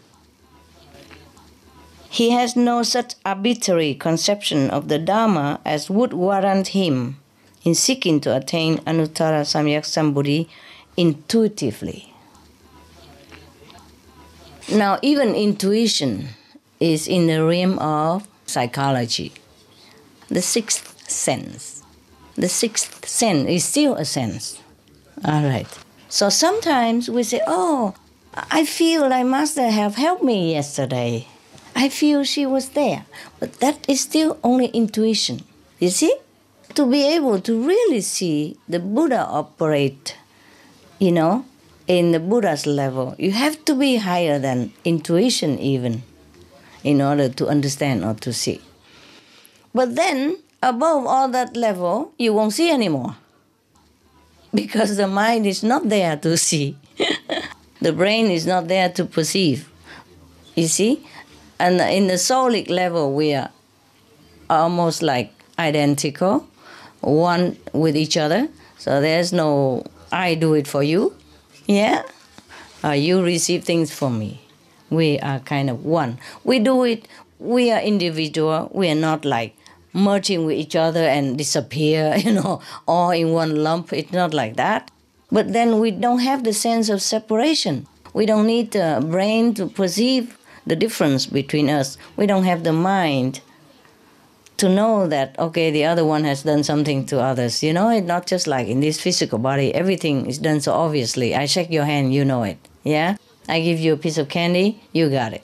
he has no such arbitrary conception of the Dharma as would warrant him in seeking to attain Anuttara Samyak Sambodhi intuitively. Now, even intuition is in the realm of psychology. The sixth sense. The sixth sense is still a sense. All right. So sometimes we say, oh, I feel like Master have helped me yesterday. I feel she was there. But that is still only intuition. You see? To be able to really see the Buddha operate, in the Buddha's level, you have to be higher than intuition even in order to understand or to see. But then, above all that level, you won't see anymore. Because the mind is not there to see. The brain is not there to perceive. You see? And in the soulic level, we are almost like identical, one with each other. So there's no, I do it for you. Yeah? You receive things from me. We are kind of one. We do it, we are individual. We are not like merging with each other and disappear, all in one lump. It's not like that. But then we don't have the sense of separation. We don't need the brain to perceive the difference between us. We don't have the mind to know that, okay, the other one has done something to others. You know, it's not just like in this physical body, everything is done so obviously. I shake your hand, you know it. Yeah? I give you a piece of candy, you got it.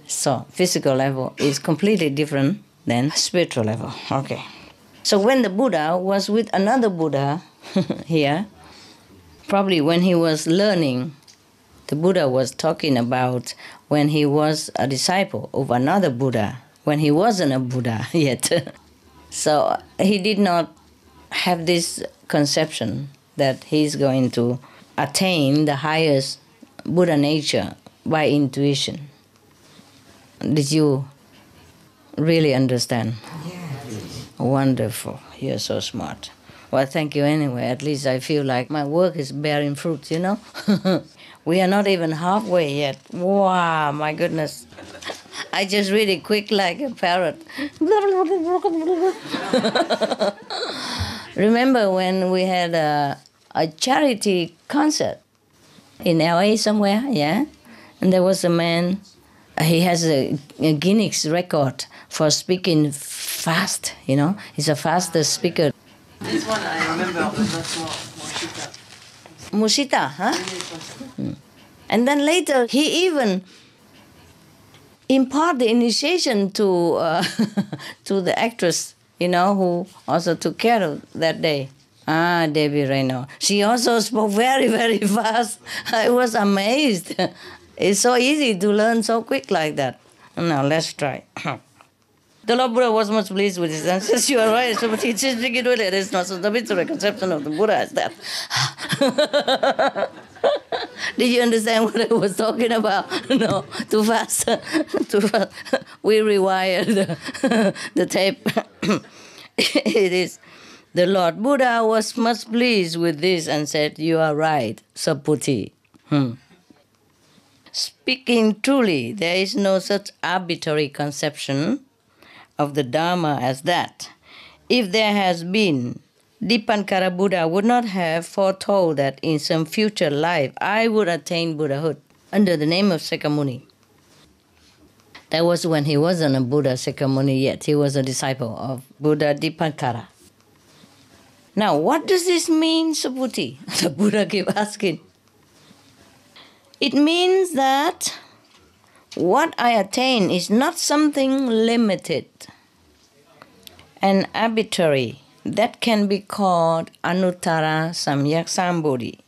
So, physical level is completely different than spiritual level. Okay. So when the Buddha was with another Buddha here, probably when he was learning, the Buddha was talking about when he was a disciple of another Buddha, when he wasn't a Buddha yet. So he did not have this conception that he's going to attain the highest Buddha nature by intuition. Did you really understand? Yes. Wonderful. You're so smart. Well, thank you anyway. At least I feel like my work is bearing fruit, you know? We are not even halfway yet. Wow, my goodness. I just read it quick like a parrot. Remember when we had a charity concert in LA somewhere, yeah? And there was a man, he has a Guinness record for speaking fast, you know? He's a fastest speaker. This one I remember, but that's not Moshita. Mushita, huh? And then later, he even imparted the initiation to to the actress, you know, who also took care of that day. Ah, Debbie Reno. She also spoke very, very fast. I was amazed. It's so easy to learn so quick like that. Now, let's try. The Lord Buddha was much pleased with his answers. You are right. So, but he just figured it is not so the literal conception of the Buddha is that. Did you understand what I was talking about? No, too fast. Too fast. We rewired the tape. It is. The Lord Buddha was much pleased with this and said, "You are right, Saputi. Speaking truly, there is no such arbitrary conception of the Dharma as that. If there has been, Dipankara Buddha would not have foretold that in some future life I would attain Buddhahood under the name of Sakyamuni." That was when he wasn't a Buddha Sakyamuni yet. He was a disciple of Buddha Dipankara. Now, what does this mean, Saputi? The Buddha kept asking. It means that what I attain is not something limited and arbitrary that can be called Anuttara Samyak Sambodhi,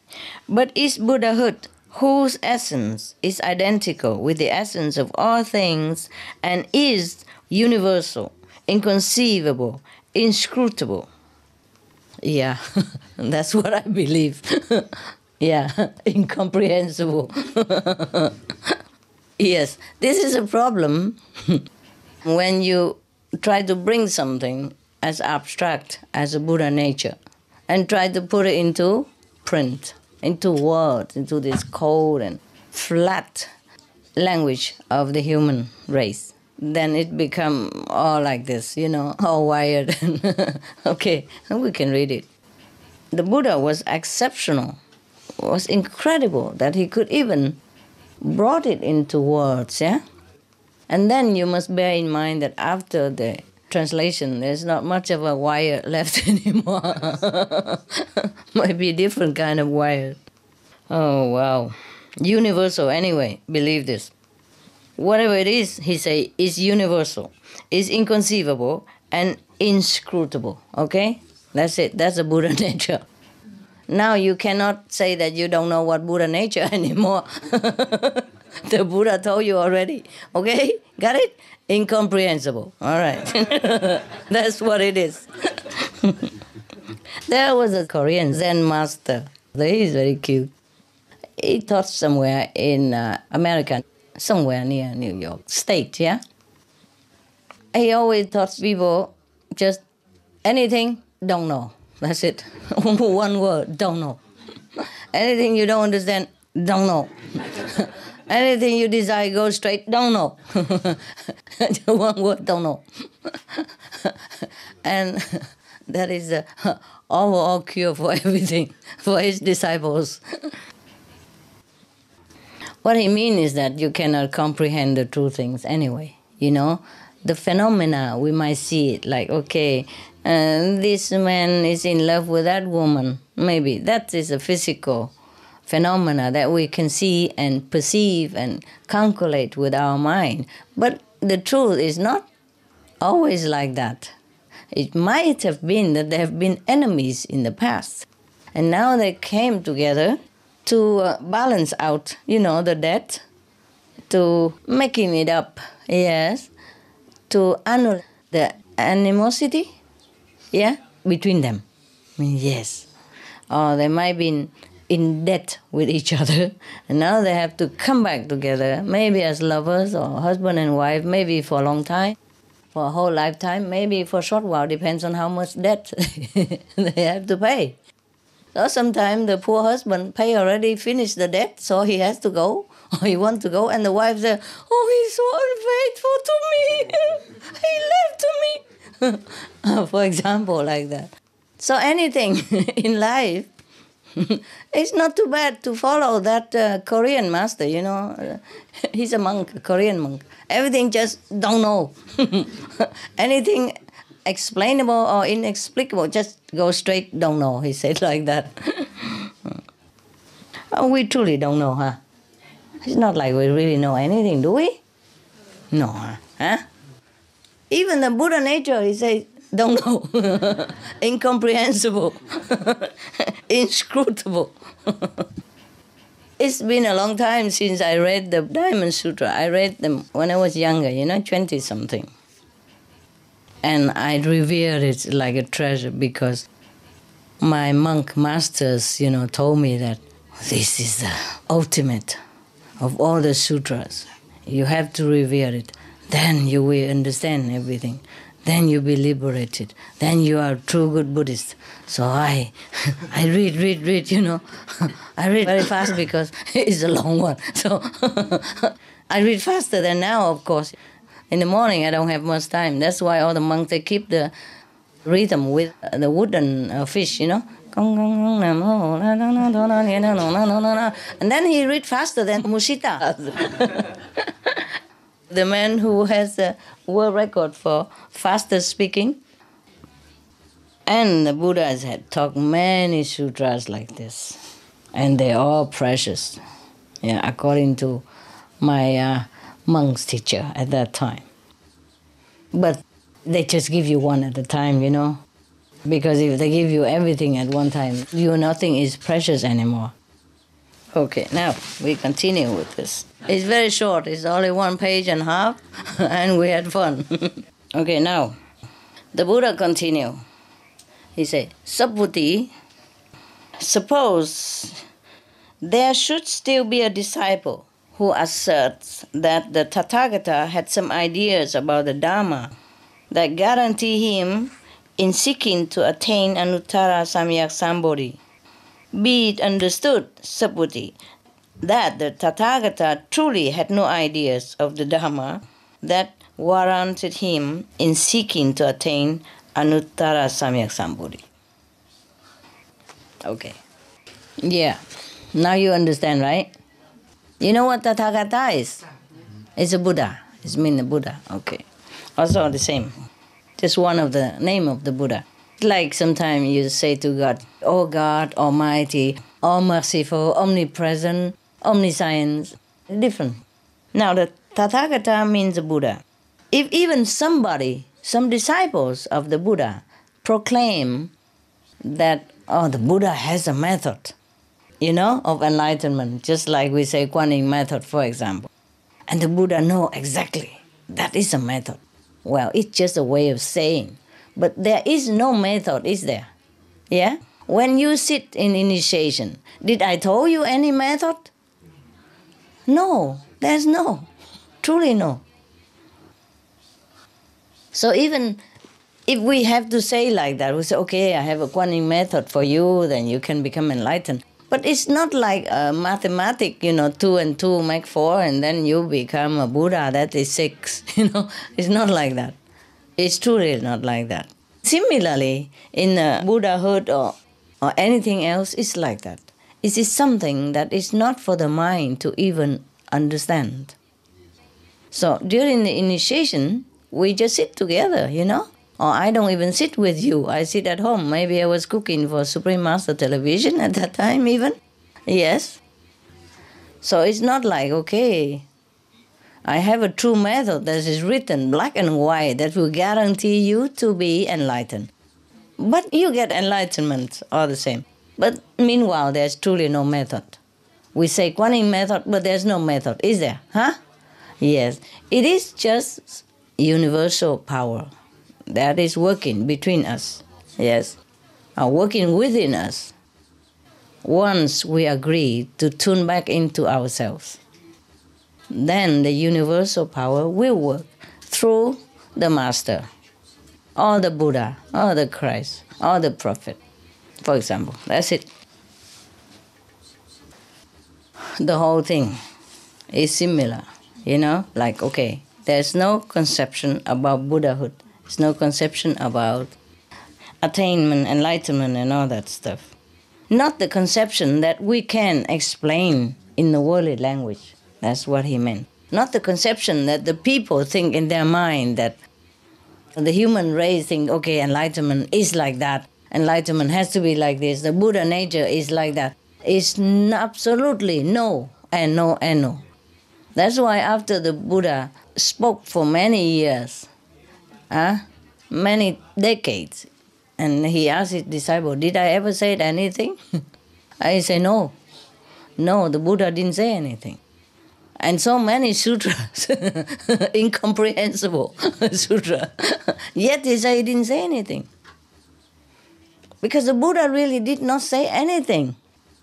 but is Buddhahood whose essence is identical with the essence of all things and is universal, inconceivable, inscrutable. Yeah, that's what I believe. Yeah, incomprehensible. Yes, this is a problem when you try to bring something as abstract as a Buddha nature and try to put it into print, into words, into this cold and flat language of the human race. Then it become all like this, you know, all wired. Okay, we can read it. The Buddha was exceptional, was incredible that he could even brought it into words, yeah? And then you must bear in mind that after the translation, there's not much of a wire left anymore. Might be a different kind of wire. Oh, wow. Universal, anyway, believe this. Whatever it is, he say, is universal, is inconceivable, and inscrutable, okay? That's it. That's the Buddha nature. Now you cannot say that you don't know what Buddha nature anymore. The Buddha told you already. Okay? Got it? Incomprehensible. All right. That's what it is. There was a Korean Zen master. He's very cute. He taught somewhere in America, somewhere near New York State, yeah? He always taught people just anything, don't know. That's it. One word, don't know. Anything you don't understand, don't know. Anything you desire, go straight, don't know. One word, don't know. And that is the overall cure for everything, for his disciples. What he means is that you cannot comprehend the true things anyway. You know, the phenomena, we might see it like, okay, this man is in love with that woman. Maybe that is a physical phenomena that we can see and perceive and calculate with our mind. But the truth is not always like that. It might have been that there have been enemies in the past, and now they came together to balance out, the debt, to making it up, yes, to annul the animosity, between them. Yes. Or they might be in debt with each other, and now they have to come back together, maybe as lovers or husband and wife, maybe for a long time, for a whole lifetime, maybe for a short while, depends on how much debt they have to pay. So sometimes the poor husband already finished the debt, so he has to go, or he wants to go, and the wife says, oh, he's so unfaithful to me, he left to me. For example, like that. So anything in life, it's not too bad to follow that Korean master, He's a monk, a Korean monk. Everything just don't know. Anything explainable or inexplicable, just go straight, don't know, he said like that. Oh, we truly don't know, huh? It's not like we really know anything, do we? No, huh? Even the Buddha nature, he says, don't know. Incomprehensible. Inscrutable. It's been a long time since I read the Diamond Sutra. I read them when I was younger, 20-something. And I revered it like a treasure because my monk masters, told me that this is the ultimate of all the sutras. You have to revere it. Then you will understand everything. Then you'll be liberated. Then you are a true good Buddhist. So I read, I read very fast because it's a long one. So I read faster than now, of course. In the morning, I don't have much time. That's why all the monks, they keep the rhythm with the wooden fish, And then he read faster than Mushita. The man who has the world record for faster speaking. And the Buddhas had taught many sutras like this. And they're all precious, according to my monk's teacher at that time. But they just give you one at a time, Because if they give you everything at one time, nothing is precious anymore. Okay, now we continue with this. It's very short. It's only 1.5 pages, and we had fun. Okay, now, the Buddha continued. He said, Subhuti, suppose there should still be a disciple who asserts that the Tathagata had some ideas about the Dharma that guarantee him in seeking to attain Anuttara Samyak Sambodhi. Be it understood, Subhuti, that the Tathagata truly had no ideas of the Dharma that warranted him in seeking to attain Anuttara Samyak Sambodhi. Okay. Yeah. Now you understand, right? You know what Tathagata is? It's a Buddha. It means a Buddha. Okay. Also the same. Just one of the name of the Buddha. Like sometimes you say to God, "Oh God, Almighty, all merciful, omnipresent, omniscience." Different. Now the Tathagata means a Buddha. If even somebody, some disciples of the Buddha proclaim that, the Buddha has a method, of enlightenment, just like we say Kuan Yin method, for example. And the Buddha know exactly that is a method. Well, it's just a way of saying. But there is no method, is there? Yeah? When you sit in initiation, did I tell you any method? No, there's no. Truly no. So even if we have to say like that, we say, okay, I have a Kuan Yin method for you, then you can become enlightened. But it's not like a mathematic, 2 and 2 make 4, and then you become a Buddha, that is 6, It's not like that. It's truly not like that. Similarly, in Buddhahood or anything else, it's like that. It is something that is not for the mind to even understand. So during the initiation, we just sit together, Or I don't even sit with you. I sit at home. Maybe I was cooking for Supreme Master Television at that time even. Yes. So it's not like, okay, I have a true method that is written black and white that will guarantee you to be enlightened. But you get enlightenment all the same. But meanwhile, there's truly no method. We say Kuan method, but there's no method, is there? Huh? Yes. It is just universal power that is working between us, yes, working within us. Once we agree to tune back into ourselves, then the universal power will work through the Master, or the Buddha, or the Christ, or the Prophet, for example. That's it. The whole thing is similar, like, okay, there's no conception about Buddhahood. There's no conception about attainment, enlightenment, and all that stuff. Not the conception that we can explain in the worldly language. That's what he meant. Not the conception that the people think in their mind that the human race think, okay, enlightenment is like that. Enlightenment has to be like this. The Buddha nature is like that. It's absolutely no and no and no. That's why after the Buddha spoke for many years, many decades, and he asked his disciple, did I ever say anything? I say, no, the Buddha didn't say anything. And so many sutras, incomprehensible sutra, yet he said he didn't say anything. Because the Buddha really did not say anything.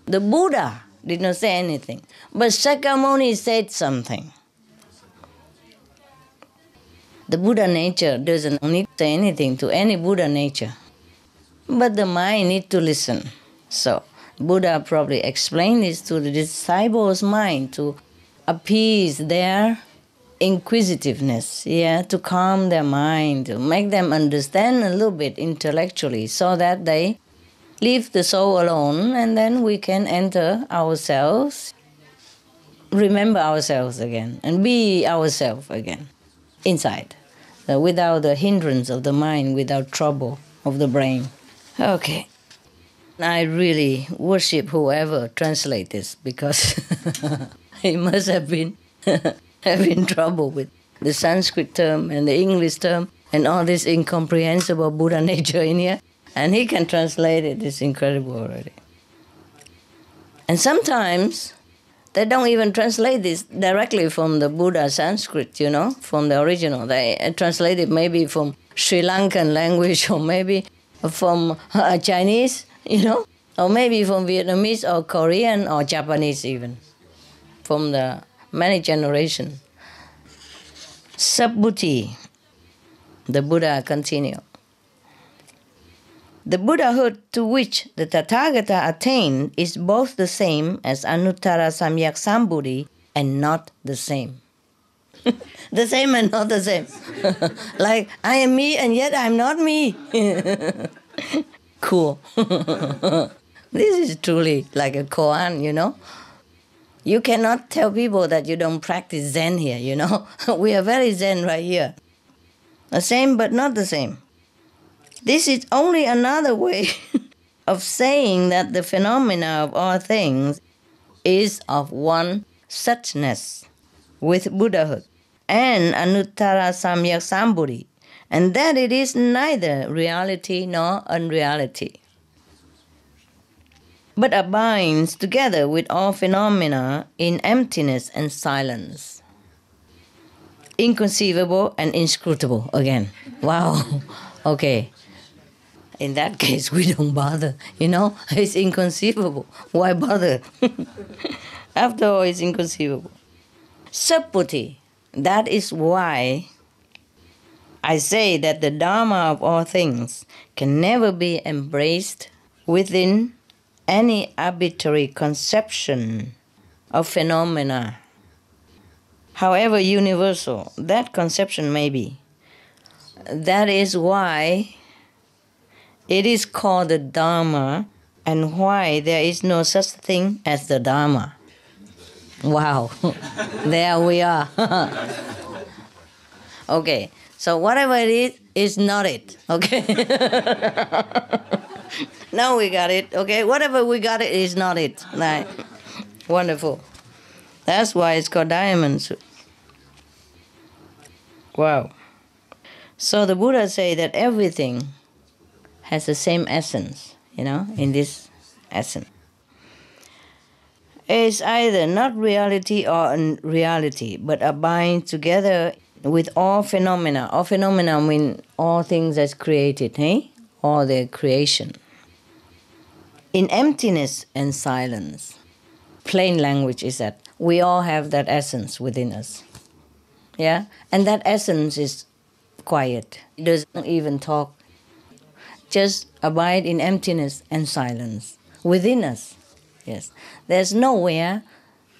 The Buddha did not say anything. But Sakyamuni said something. The Buddha nature doesn't need to say anything to any Buddha nature. But the mind needs to listen. So Buddha probably explained this to the disciples' mind to appease their inquisitiveness, to calm their mind, to make them understand a little bit intellectually so that they leave the soul alone, and then we can enter ourselves, remember ourselves again, and be ourselves again inside, without the hindrance of the mind, without trouble of the brain. Okay. I really worship whoever translates this, because he must have been having trouble with the Sanskrit term and the English term and all this incomprehensible Buddha nature in here. And he can translate it. It's incredible already. And sometimes they don't even translate this directly from the Buddha Sanskrit, from the original. They translate it maybe from Sri Lankan language, or maybe from Chinese, or maybe from Vietnamese or Korean or Japanese even, from the many generations. Subhuti, the Buddha continued. The Buddhahood to which the Tathagata attained is both the same as Anuttara Samyak Sambodhi and not the same. The same and not the same. Like, I am me and yet I'm not me. Cool. This is truly like a koan, You cannot tell people that you don't practice Zen here, We are very Zen right here. The same but not the same. This is only another way of saying that the phenomena of all things is of one suchness with Buddhahood and Anuttara Samyak Sambodhi, and that it is neither reality nor unreality, but abides together with all phenomena in emptiness and silence. Inconceivable and inscrutable again. Wow. Okay. In that case, we don't bother, It's inconceivable. Why bother? After all, it's inconceivable. Subhuti, that is why I say that the Dharma of all things can never be embraced within any arbitrary conception of phenomena, however universal that conception may be. That is why it is called the Dharma, and why there is no such thing as the Dharma. Wow, there we are. Okay, So whatever it is not it. Okay? Now we got it. Okay? Whatever we got it is not it. Right. Wonderful. That's why it's called diamonds. Wow. So the Buddha say that everything has the same essence, in this essence. It's either not reality or unreality, but abide together with all phenomena. All phenomena mean all things that's created, all their creation. In emptiness and silence. Plain language is that we all have that essence within us. Yeah? And that essence is quiet. It doesn't even talk. Just abide in emptiness and silence within us. Yes. There's nowhere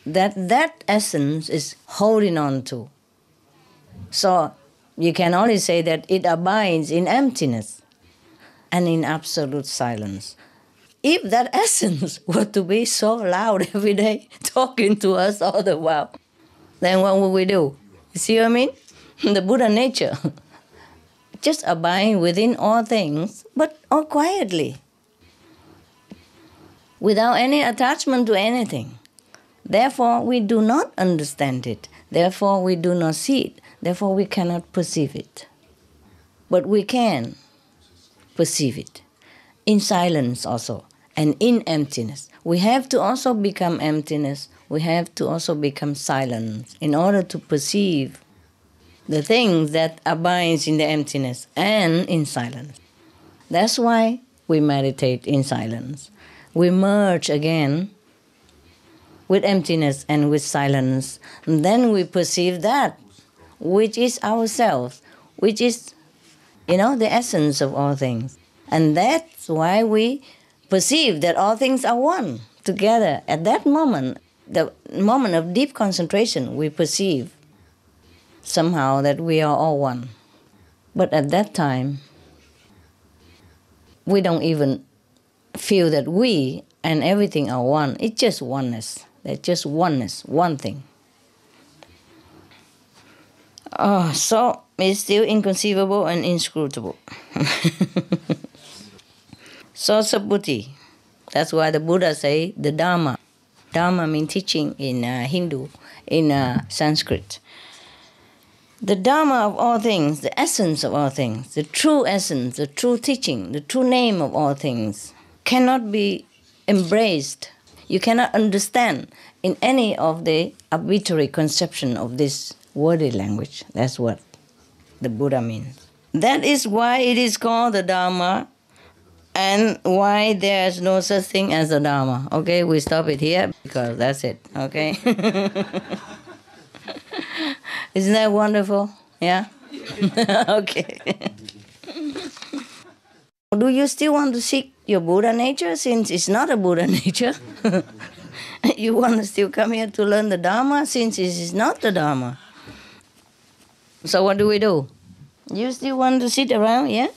that essence is holding on to. So you can only say that it abides in emptiness and in absolute silence. If that essence were to be so loud every day, talking to us all the while, then what would we do? You see what I mean? The Buddha nature. Just abide within all things, but all quietly. Without any attachment to anything. Therefore, we do not understand it. Therefore, we do not see it. Therefore, we cannot perceive it. But we can perceive it in silence also and in emptiness. We have to also become emptiness. We have to also become silence in order to perceive the things that abides in the emptiness and in silence. That's why we meditate in silence. We merge again with emptiness and with silence. And then we perceive that which is ourselves, which is, the essence of all things. And that's why we perceive that all things are one together. At that moment, the moment of deep concentration, we perceive somehow that we are all one. But at that time, we don't even feel that we and everything are one. It's just oneness. It's just oneness, one thing. So it's still inconceivable and inscrutable. So Sabuddhi. That's why the Buddha say the Dharma. Dharma means teaching in Hindu, in Sanskrit. The Dharma of all things, the essence of all things, the true essence, the true teaching, the true name of all things cannot be embraced. You cannot understand in any of the arbitrary conception of this worldly language. That's what the Buddha means. That is why it is called the Dharma and why there is no such thing as the Dharma. Okay, we stop it here because that's it. Okay? Isn't that wonderful? Yeah? Okay. Do you still want to seek your Buddha nature since it's not a Buddha nature? You want to still come here to learn the Dharma since it is not the Dharma? So what do we do? You still want to sit around, yeah?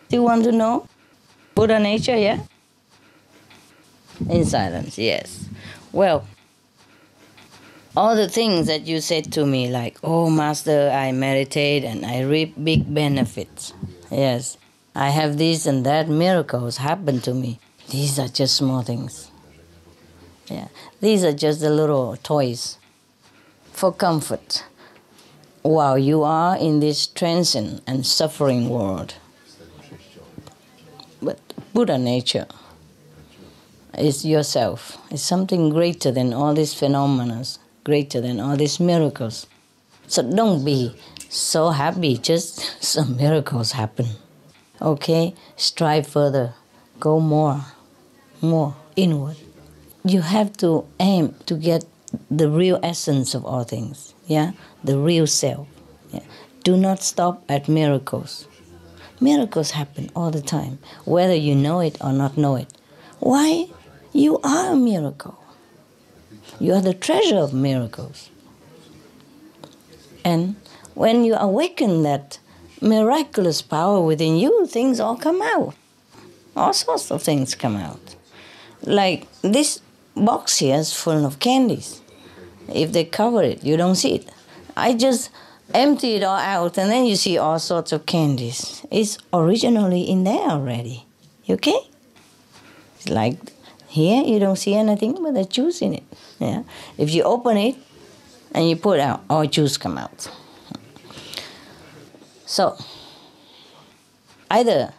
Still want to know Buddha nature, yeah? In silence, yes. Well, all the things that you said to me, like, oh, Master, I meditate and I reap big benefits. Yes, I have this and that, miracles happen to me. These are just small things. Yeah, these are just the little toys for comfort while you are in this transient and suffering world. But Buddha nature is yourself. It's something greater than all these phenomena, greater than all these miracles. So don't be so happy just some miracles happen. Okay? Strive further. Go more inward. You have to aim to get the real essence of all things. Yeah? The real self. Yeah? Do not stop at miracles. Miracles happen all the time, whether you know it or not know it. Why? You are a miracle. You are the treasure of miracles. And when you awaken that miraculous power within you, things all come out. All sorts of things come out. Like this box here is full of candies. If they cover it, you don't see it. I just empty it all out, and then you see all sorts of candies. It's originally in there already. Okay? It's like here you don't see anything but the juice in it. Yeah. If you open it and you put out, all juice come out. So either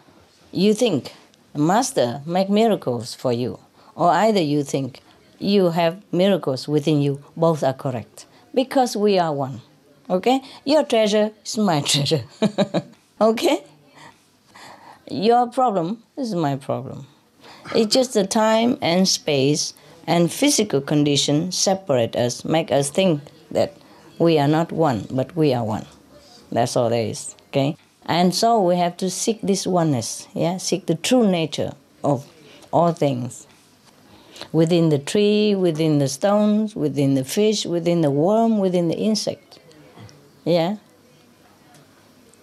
you think the Master make miracles for you, or either you think you have miracles within you. Both are correct. Because we are one. Okay? Your treasure is my treasure. Okay? Your problem is my problem. It's just the time and space and physical condition separate us, make us think that we are not one, but we are one. That's all there is. Okay? And so we have to seek this oneness, yeah? Seek the true nature of all things. Within the tree, within the stones, within the fish, within the worm, within the insect. Yeah?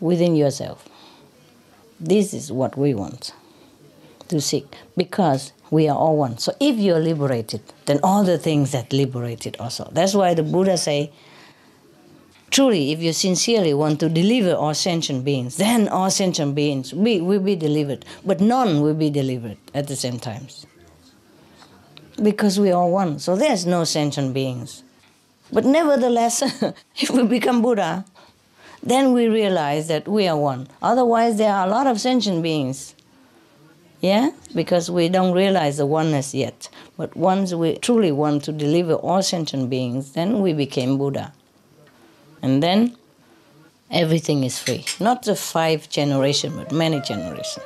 Within yourself. This is what we want to seek, because we are all one. So if you're liberated, then all the things that liberated also. That's why the Buddha say, truly, if you sincerely want to deliver all sentient beings, then all sentient beings will be delivered, but none will be delivered at the same time. Because we are one, so there's no sentient beings. But nevertheless, if we become Buddha, then we realize that we are one. Otherwise, there are a lot of sentient beings. Yeah? Because we don't realize the oneness yet. But once we truly want to deliver all sentient beings, then we became Buddha. And then everything is free. Not the 5 generations, but many generations.